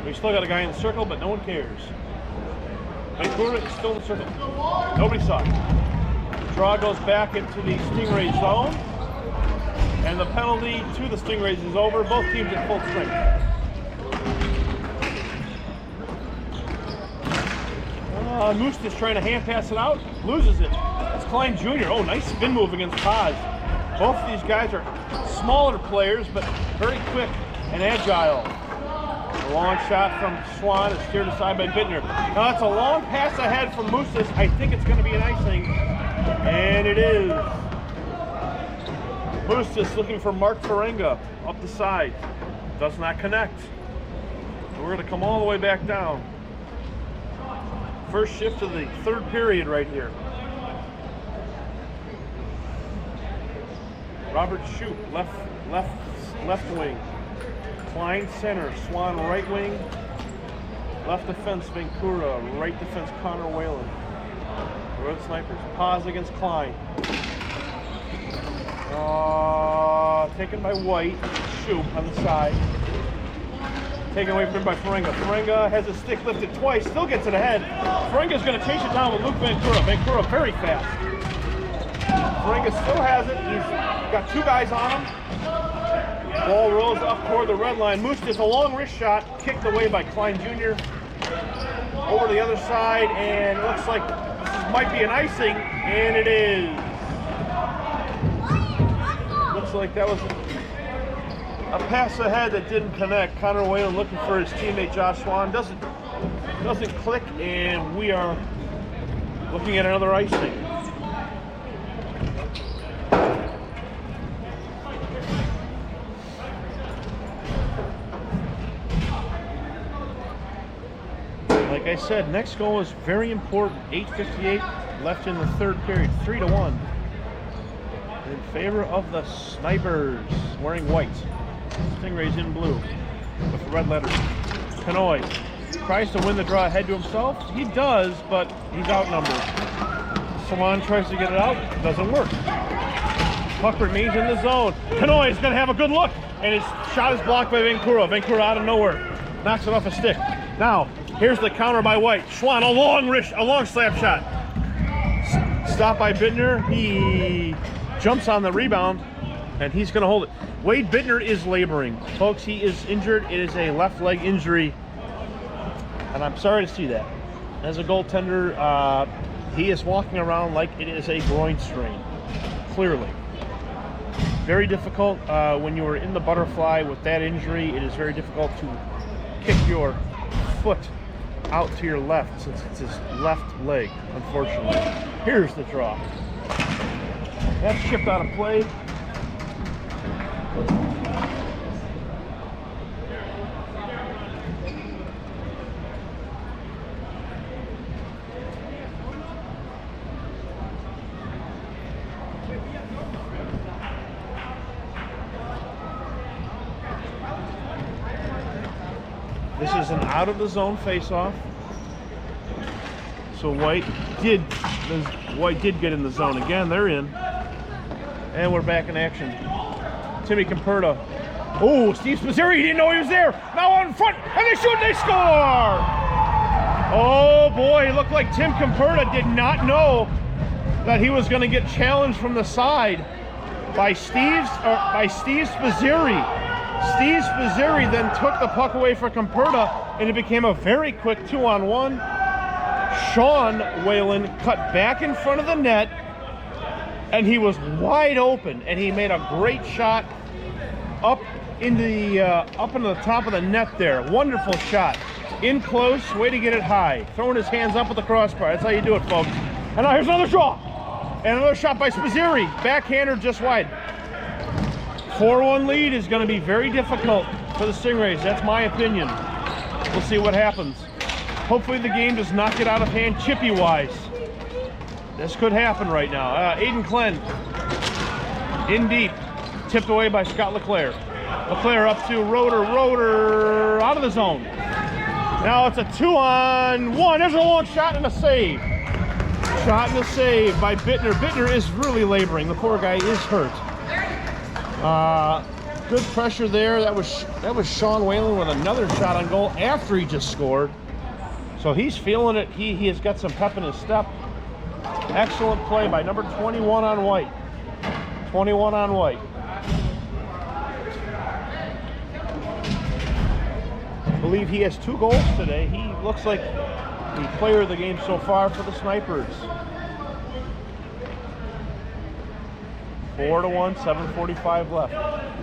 We still got a guy in the circle, but no one cares. Vancouver is still in the circle. Nobody saw it. Draw goes back into the Stingray zone. And the penalty to the Stingrays is over. Both teams at full strength. Moose is trying to hand pass it out. Loses it. That's Klein Jr. Oh, nice spin move against Paz. Both of these guys are smaller players, but very quick and agile. A long shot from Swan is steered aside by Bittner. Now that's a long pass ahead from Mooses. I think it's going to be an icing, and it is. Mooses looking for Mark Ferenga up the side. Does not connect. So we're going to come all the way back down. First shift of the third period right here. Robert Shoup, left wing. Klein center, Swan right wing. Left defense, Vancouver. Right defense, Connor Whalen. Road snipers. Paz against Klein. Taken by White. Shoup on the side. Taken away from him by Ferenga. Ferenga has his stick lifted twice, still gets it ahead. Ferenga's going to chase it down with Luke Vancouver. Vancouver very fast. Ferenga still has it. He's got two guys on him. Ball rolls up toward the red line. Moose gets a long wrist shot, kicked away by Klein Jr. Over the other side, and it looks like this might be an icing, and it is. Looks like that was a pass ahead that didn't connect. Connor Whalen looking for his teammate Josh Swan. Doesn't click, and we are looking at another icing. Like I said, next goal is very important. 8:58 left in the third period, 3-1 in favor of the Snipers, wearing white. Stingrays in blue with the red letters. Canoy tries to win the draw ahead to himself. He does, but he's outnumbered. Swan tries to get it out. Doesn't work. Puck remains in the zone. Canoy is going to have a good look, and his shot is blocked by Vancouver. Vancouver out of nowhere. Knocks it off a stick. Now, here's the counter by White. Swan, a long slap shot. Stopped by Bittner. He jumps on the rebound, and he's going to hold it. Wade Bittner is laboring. Folks, he is injured. It is a left leg injury, and I'm sorry to see that. As a goaltender, he is walking around like it is a groin strain, clearly. Very difficult when you are in the butterfly with that injury. It is very difficult to kick your foot out to your left, since it's his left leg, unfortunately. Here's the draw. That's shipped out of play. This is an out of the zone face-off. So White did get in the zone again. They're in. And we're back in action. Timmy Comperta. Oh, Steve Spizzeri, he didn't know he was there. Now out in front, and they shoot, and they score! Oh boy, it looked like Tim Comperta did not know that he was going to get challenged from the side by Steve Spizzeri. Steve Spizzeri then took the puck away for Comperta, and it became a very quick 2-on-1. Sean Whalen cut back in front of the net, and he was wide open, and he made a great shot up into the top of the net there. Wonderful shot. In close, way to get it high. Throwing his hands up with the crossbar. That's how you do it, folks. And now here's another draw. And another shot by Spizzeri. Backhander just wide. 4-1 lead is going to be very difficult for the Stingrays. That's my opinion. We'll see what happens. Hopefully the game does not get out of hand chippy-wise. This could happen right now. Aiden Klen in deep. Tipped away by Scott Leclaire. Leclaire up to Roeder out of the zone. Now it's a 2-on-1. There's a long shot and a save. Shot and a save by Bittner. Bittner is really laboring. The poor guy is hurt. Good pressure there. That was Sean Whalen with another shot on goal after he just scored. So he's feeling it. He has got some pep in his step. Excellent play by number 21 on White. 21 on White. I believe he has 2 goals today. He looks like the player of the game so far for the Snipers. 4-1, 7:45 left.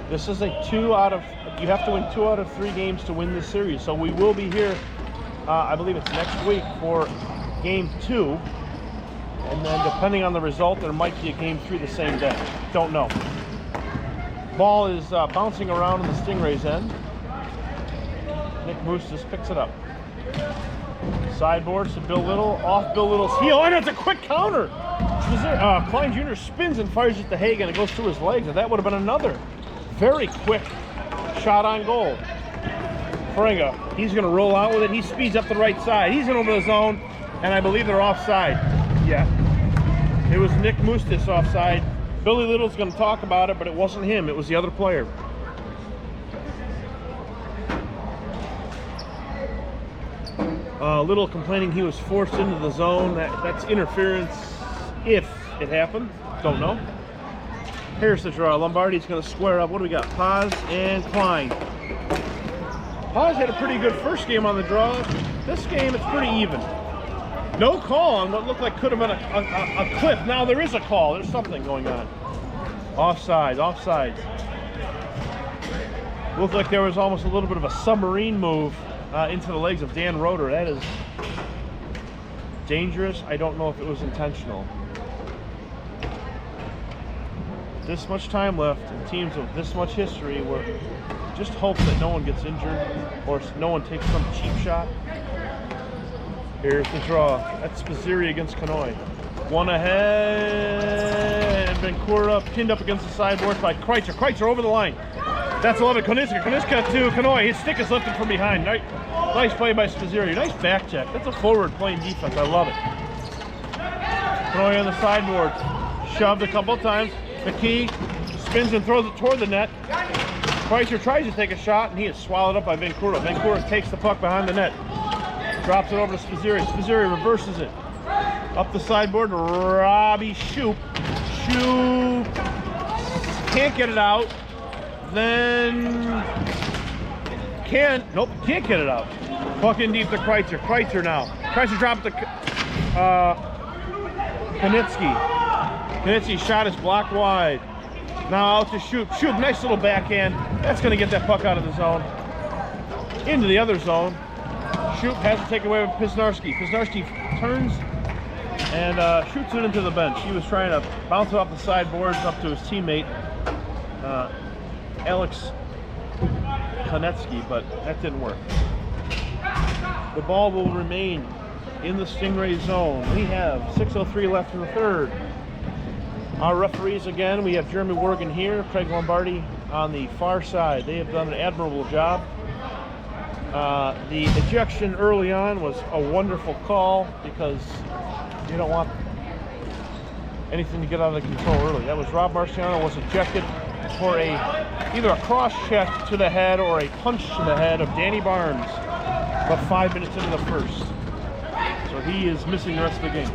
This is a you have to win 2 out of 3 games to win this series. So we will be here, I believe it's next week for game 2. And then depending on the result, there might be a game 3 the same day. Don't know. Ball is bouncing around in the Stingrays end. Nick Moose just picks it up. Sideboard to Bill Little, off Bill Little's heel, and it's a quick counter. Klein Jr. spins and fires it to Hagen. It goes through his legs, and that would have been another very quick shot on goal. Faringa, he's going to roll out with it. He speeds up the right side. He's in over the zone, and I believe they're offside. Yeah, it was Nick Mustis offside. Billy Little's going to talk about it, but it wasn't him. It was the other player. Little complaining he was forced into the zone. That's interference if it happened. Don't know. Here's the draw. Lombardi's going to square up. What do we got? Paz and Klein. Paz had a pretty good first game on the draw. This game, it's pretty even. No call on what looked like could have been a clip. Now there is a call. There's something going on. Offside, offsides. Looked like there was almost a little bit of a submarine move into the legs of Dan Roeder. That is dangerous. I don't know if it was intentional. This much time left, and teams of this much history were just hope that no one gets injured or no one takes some cheap shot. Here's the draw. That's Spizzirri against Kanoy. One ahead, and Vencura pinned up against the sideboard by Kreitzer. Kreitzer over the line. That's 11. Koniska to Kanoy. His stick is lifted from behind. Nice play by Spizzirri. Nice back check. That's a forward playing defense. I love it. Kanoy on the sideboard. Shoved a couple of times. McKee spins and throws it toward the net. Kreitzer tries to take a shot, and he is swallowed up by Vencura. Vencura takes the puck behind the net. Drops it over to Spizzirri. Spizzirri reverses it. Up the sideboard, Robbie Shoop. Shoop can't get it out. Then can't get it out. Puck in deep to Kreitzer. Kreitzer now. Kreitzer drops to Konitsky. Konitsky's shot is blocked wide. Now out to Shoop. Shoop, nice little backhand. That's going to get that puck out of the zone. Into the other zone. Shoop has to take it away with Pisnarski. Pisnarski turns and shoots it into the bench. He was trying to bounce it off the sideboards up to his teammate, Alex Konetsky, but that didn't work. The ball will remain in the Stingray zone. We have 6:03 left in the third. Our referees again, we have Jeremy Worgan here, Craig Lombardi on the far side. They have done an admirable job. The ejection early on was a wonderful call because you don't want anything to get out of control early. That was Rob Marciano was ejected for either a cross check to the head or a punch to the head of Danny Barnes about 5 minutes into the first. So he is missing the rest of the game.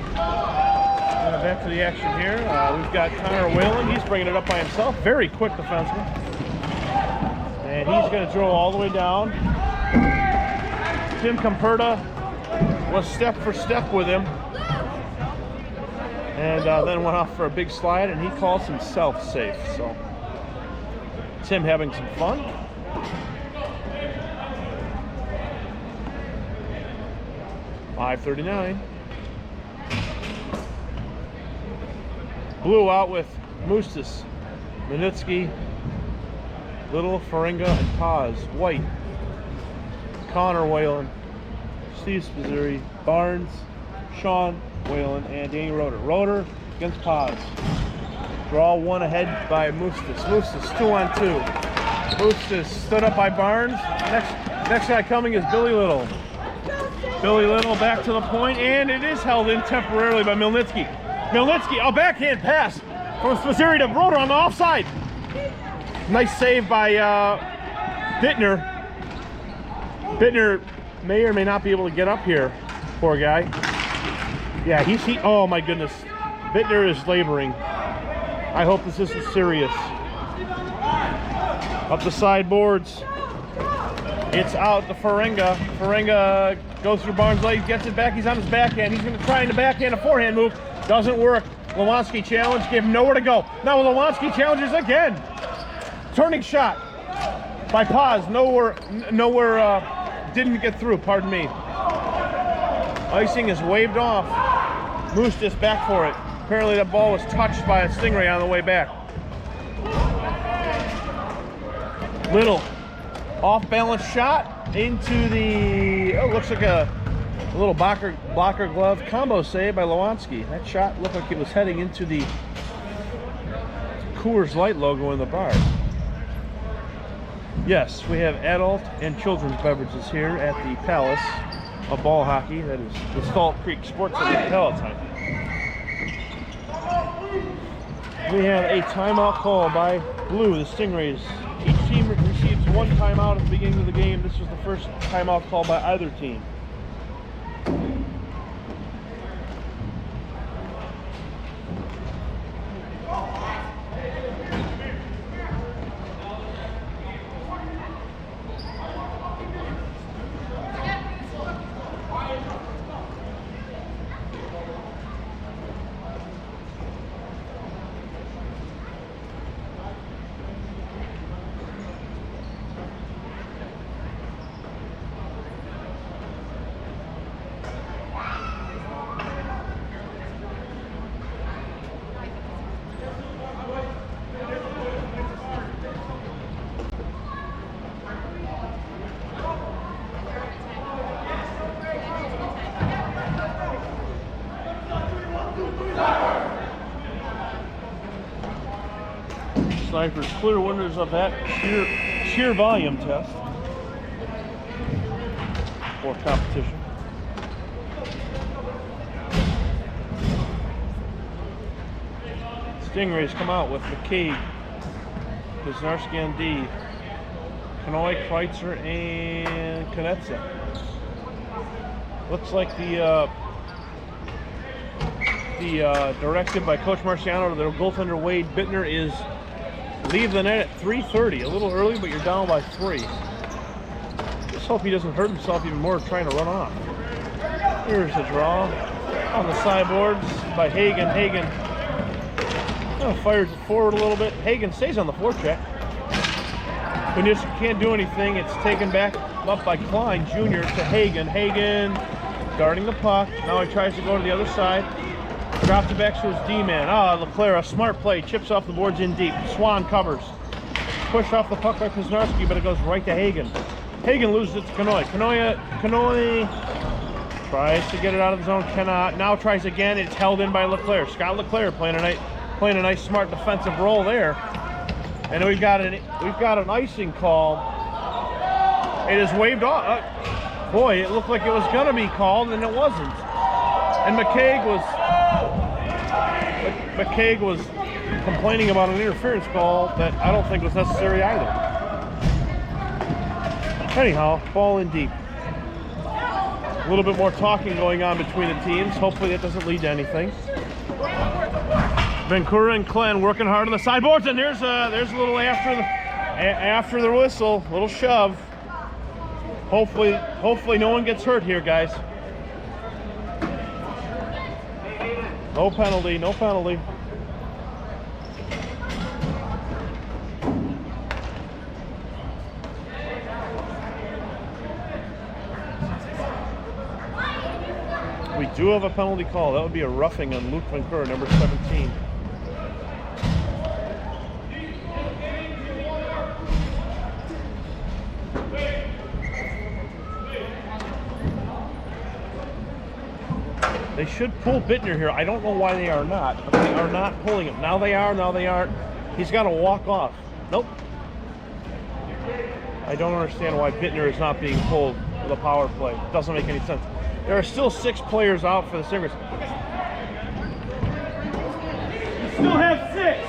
Back to the action here. We've got Connor Whalen. He's bringing it up by himself. Very quick defenseman. And he's going to throw all the way down. Tim Comperta was step for step with him. And then went off for a big slide, and he calls himself safe. So Tim having some fun. .539. Blue out with Mustis, Minitsky, Little, Faringa, and Paz. White, Connor Whalen, Steve Spizzirri, Barnes, Sean Whalen, and Danny Roeder. Roeder against Paz. Draw one ahead by Mustis. Mustis 2-on-2. Mustis stood up by Barnes. Next guy coming is Billy Little. Billy Little back to the point, and it is held in temporarily by Milnitsky. Milnitsky, a backhand pass from Spizzirri to Roeder on the offside. Nice save by Bittner. Bittner may or may not be able to get up here. Poor guy. Yeah, he oh my goodness. Bittner is laboring. I hope this isn't serious. Up the sideboards. It's out to Ferenga. Ferenga goes through Barnes' legs, gets it back. He's on his backhand. He's going to try in the backhand a forehand move. Doesn't work. Lewanski challenge, gave him nowhere to go. Now Lewanski challenges again. Turning shot by Paz. Nowhere, didn't get through, pardon me. Icing is waved off. Moose just back for it. Apparently that ball was touched by a Stingray on the way back. Little off-balance shot into the, oh, looks like a little blocker glove combo save by Lewanski. That shot looked like it was heading into the Coors Light logo in the bar. Yes, we have adult and children's beverages here at the Palace of Ball Hockey. That is the Salt Creek Sports Center at Palatine. We have a timeout call by Blue, the Stingrays. Each team receives one timeout at the beginning of the game. This was the first timeout call by either team. Snipers clear winners of that sheer volume test for competition. Stingrays come out with McCabe, Kuznarski on D, Kanoy, Kreitzer, and Konetsa. Looks like the directive by Coach Marciano to the goaltender Wade Bittner is leave the net at 3:30. A little early, but you're down by 3. Just hope he doesn't hurt himself even more trying to run off. Here's the draw on the sideboards by Hagen. Hagen fires it forward a little bit. Hagen stays on the forecheck. When you just can't do anything, it's taken back up by Klein Jr. to Hagen. Hagen guarding the puck. Now he tries to go to the other side. Drops it back to his D-man. Leclerc, a smart play. Chips off the boards in deep. Swan covers. Pushed off the puck by Kuznarski, but it goes right to Hagen. Hagen loses it to Kanoy. Kanoy tries to get it out of the zone. Cannot. Now tries again. It's held in by Leclerc. Scott Leclerc playing a nice, smart defensive role there. And we've got an icing call. It is waved off. Boy, it looked like it was going to be called, and it wasn't. And McCaig was complaining about an interference call that I don't think was necessary either. Anyhow, ball in deep. A little bit more talking going on between the teams. Hopefully that doesn't lead to anything. Vancouver and Glenn working hard on the sideboards, and there's a little after the whistle, little shove. Hopefully no one gets hurt here, guys. No penalty, no penalty. We do have a penalty call. That would be a roughing on Luke Vancouver, number 17. They should pull Bittner here. I don't know why they are not, but they are not pulling him. Now they are, now they aren't. He's got to walk off. Nope. I don't understand why Bittner is not being pulled with a power play. It doesn't make any sense. There are still 6 players out for the Stingrays. You still have 6.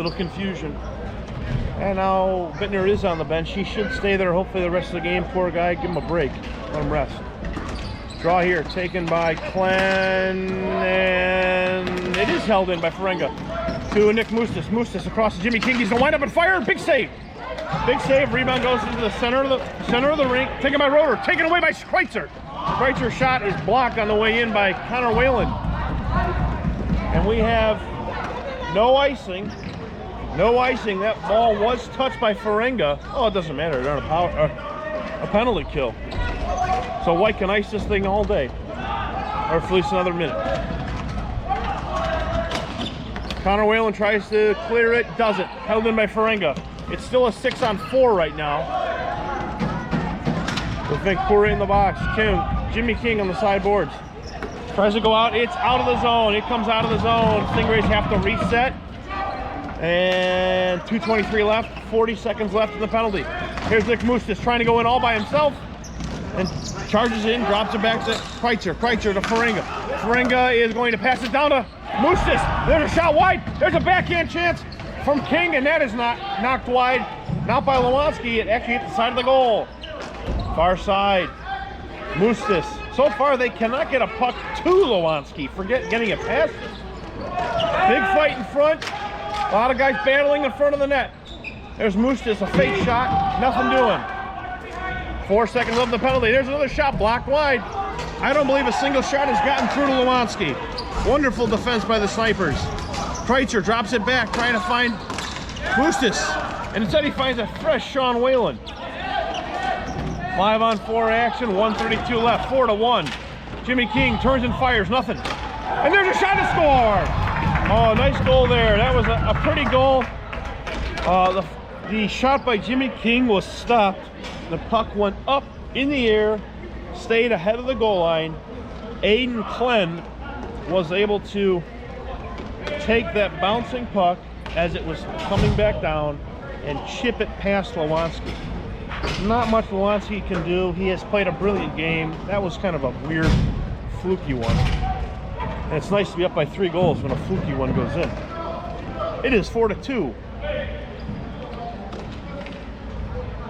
Little confusion. And now Bittner is on the bench. He should stay there hopefully the rest of the game. Poor guy, give him a break. Let him rest. Draw here, taken by Klen, and it is held in by Ferenga. To Nick Mustis. Mustis across to Jimmy King. He's gonna wind up and fire. Big save. Big save. Rebound goes into the center of the ring. Taken by Roeder. Taken away by Schweitzer. Schweitzer's shot is blocked on the way in by Connor Whalen. And we have no icing. No icing. That ball was touched by Ferenga. Oh, it doesn't matter. They're on a penalty kill. So White can ice this thing all day, or at least another minute. Connor Whalen tries to clear it, doesn't. Held in by Ferenga. It's still a 6-on-4 right now. With Vancouver in the box. Jimmy King on the sideboards. Tries to go out. It's out of the zone. It comes out of the zone. Stingrays have to reset. And 2:23 left. 40 seconds left in the penalty. Here's Nick Mustis trying to go in all by himself. And charges in, drops it back to Kreitzer. Kreitzer to Ferenga. Ferenga is going to pass it down to Mustis. There's a shot wide. There's a backhand chance from King, and that is not knocked wide. Not by Lewanski. It actually hit the side of the goal. Far side. Mustis. So far, they cannot get a puck to Lewanski. Forget getting it past him. Big fight in front. A lot of guys battling in front of the net. There's Mustis, a fake shot. Nothing doing. 4 seconds left of the penalty. There's another shot blocked wide. I don't believe a single shot has gotten through to Lewanski. Wonderful defense by the Snipers. Kreitzer drops it back, trying to find Mustis. And instead he finds a fresh Sean Whalen. 5-on-4 action, 1:32 left, 4-1. Jimmy King turns and fires, nothing. And there's a shot to score! Oh, nice goal there. That was a pretty goal. The shot by Jimmy King was stopped. The puck went up in the air, stayed ahead of the goal line. Aiden Klen was able to take that bouncing puck as it was coming back down and chip it past Lewanski. Not much Lewanski can do. He has played a brilliant game. That was kind of a weird, fluky one. And it's nice to be up by 3 goals when a fluky one goes in. It is 4-2.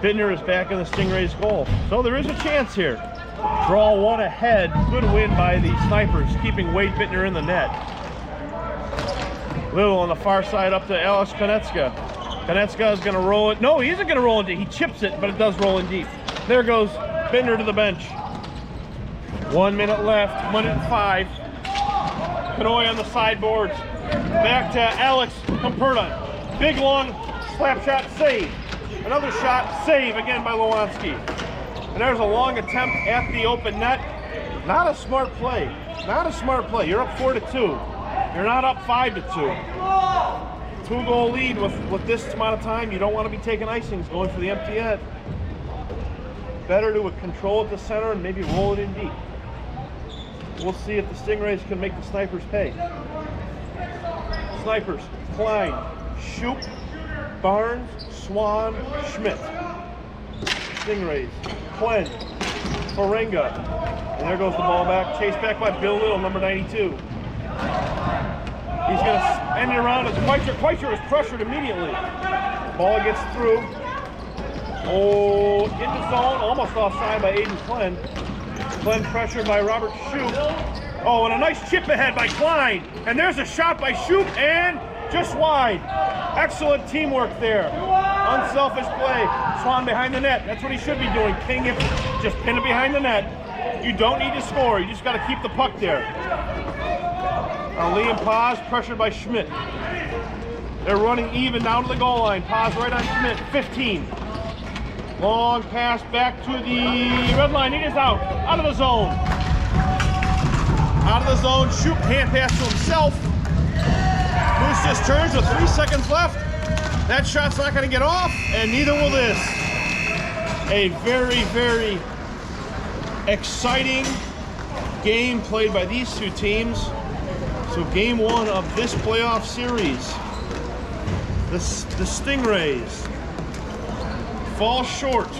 Bittner is back in the Stingrays' goal. So there is a chance here. Draw one ahead. Good win by the Snipers, keeping Wade Bittner in the net. Little on the far side up to Alex Konecka. Konecka is going to roll it. No, he isn't going to roll it deep. He chips it, but it does roll in deep. There goes Bittner to the bench. 1 minute left, 1:05. Kanoy on the sideboards. Back to Alex Comperta. Big long slap shot save. Another shot, save again by Lewanski. And there's a long attempt at the open net. Not a smart play. Not a smart play. You're up 4-2. You're not up 5-2. 2-goal lead with this amount of time. You don't want to be taking icings going for the empty net. Better to control at the center and maybe roll it in deep. We'll see if the Stingrays can make the Snipers pay. Snipers, Klein, Shoup, Barnes, Swan, Schmidt. Stingrays, Klen, Ferenga. And there goes the ball back. Chased back by Bill Little, number 92. He's going to end it around as Kreitzer is pressured immediately. Ball gets through. Oh, in the zone, almost offside by Aiden Klen. Klen pressured by Robert Shoup. Oh, and a nice chip ahead by Klein. And there's a shot by Shoup and just wide. Excellent teamwork there. Unselfish play. Swan behind the net. That's what he should be doing. King it, just pin it behind the net. You don't need to score. You just got to keep the puck there. Liam Paz pressured by Schmidt. They're running even down to the goal line. Paz right on Schmidt. 15. Long pass back to the red line. It is out. Out of the zone. Out of the zone. Shoup hand pass to himself. Moose just turns with 3 seconds left. That shot's not going to get off, and neither will this. A very, very exciting game played by these two teams. So game 1 of this playoff series. The Stingrays fall short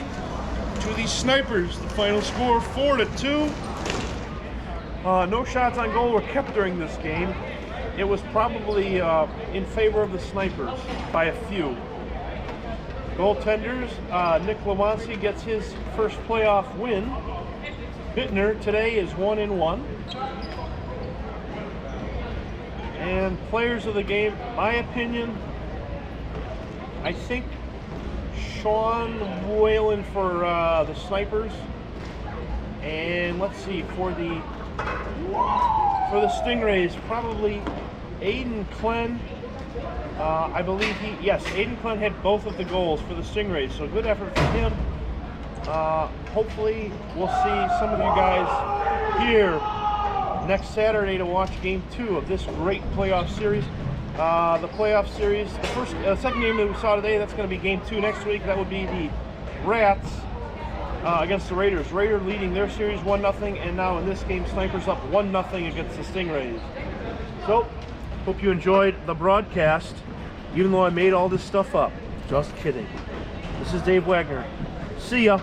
to the Snipers. The final score 4-2. No shots on goal were kept during this game. it was probably in favor of the Snipers by a few. Goaltenders, Nick Lewanski gets his first playoff win. Bittner today is 1-1. And players of the game, my opinion, I think Sean Whalen for the Snipers. And let's see, for the Stingrays, probably Aiden Klen. I believe Aiden Klen had both of the goals for the Stingrays, so good effort from him. Hopefully we'll see some of you guys here next Saturday to watch Game 2 of this great playoff series. The playoff series, the second game that we saw today, that's going to be Game 2 next week. That would be the Rats against the Raiders. Raiders leading their series 1-0, and now in this game, Snipers up 1-0 against the Stingrays. So, hope you enjoyed the broadcast, even though I made all this stuff up. Just kidding. This is Dave Wagner. See ya.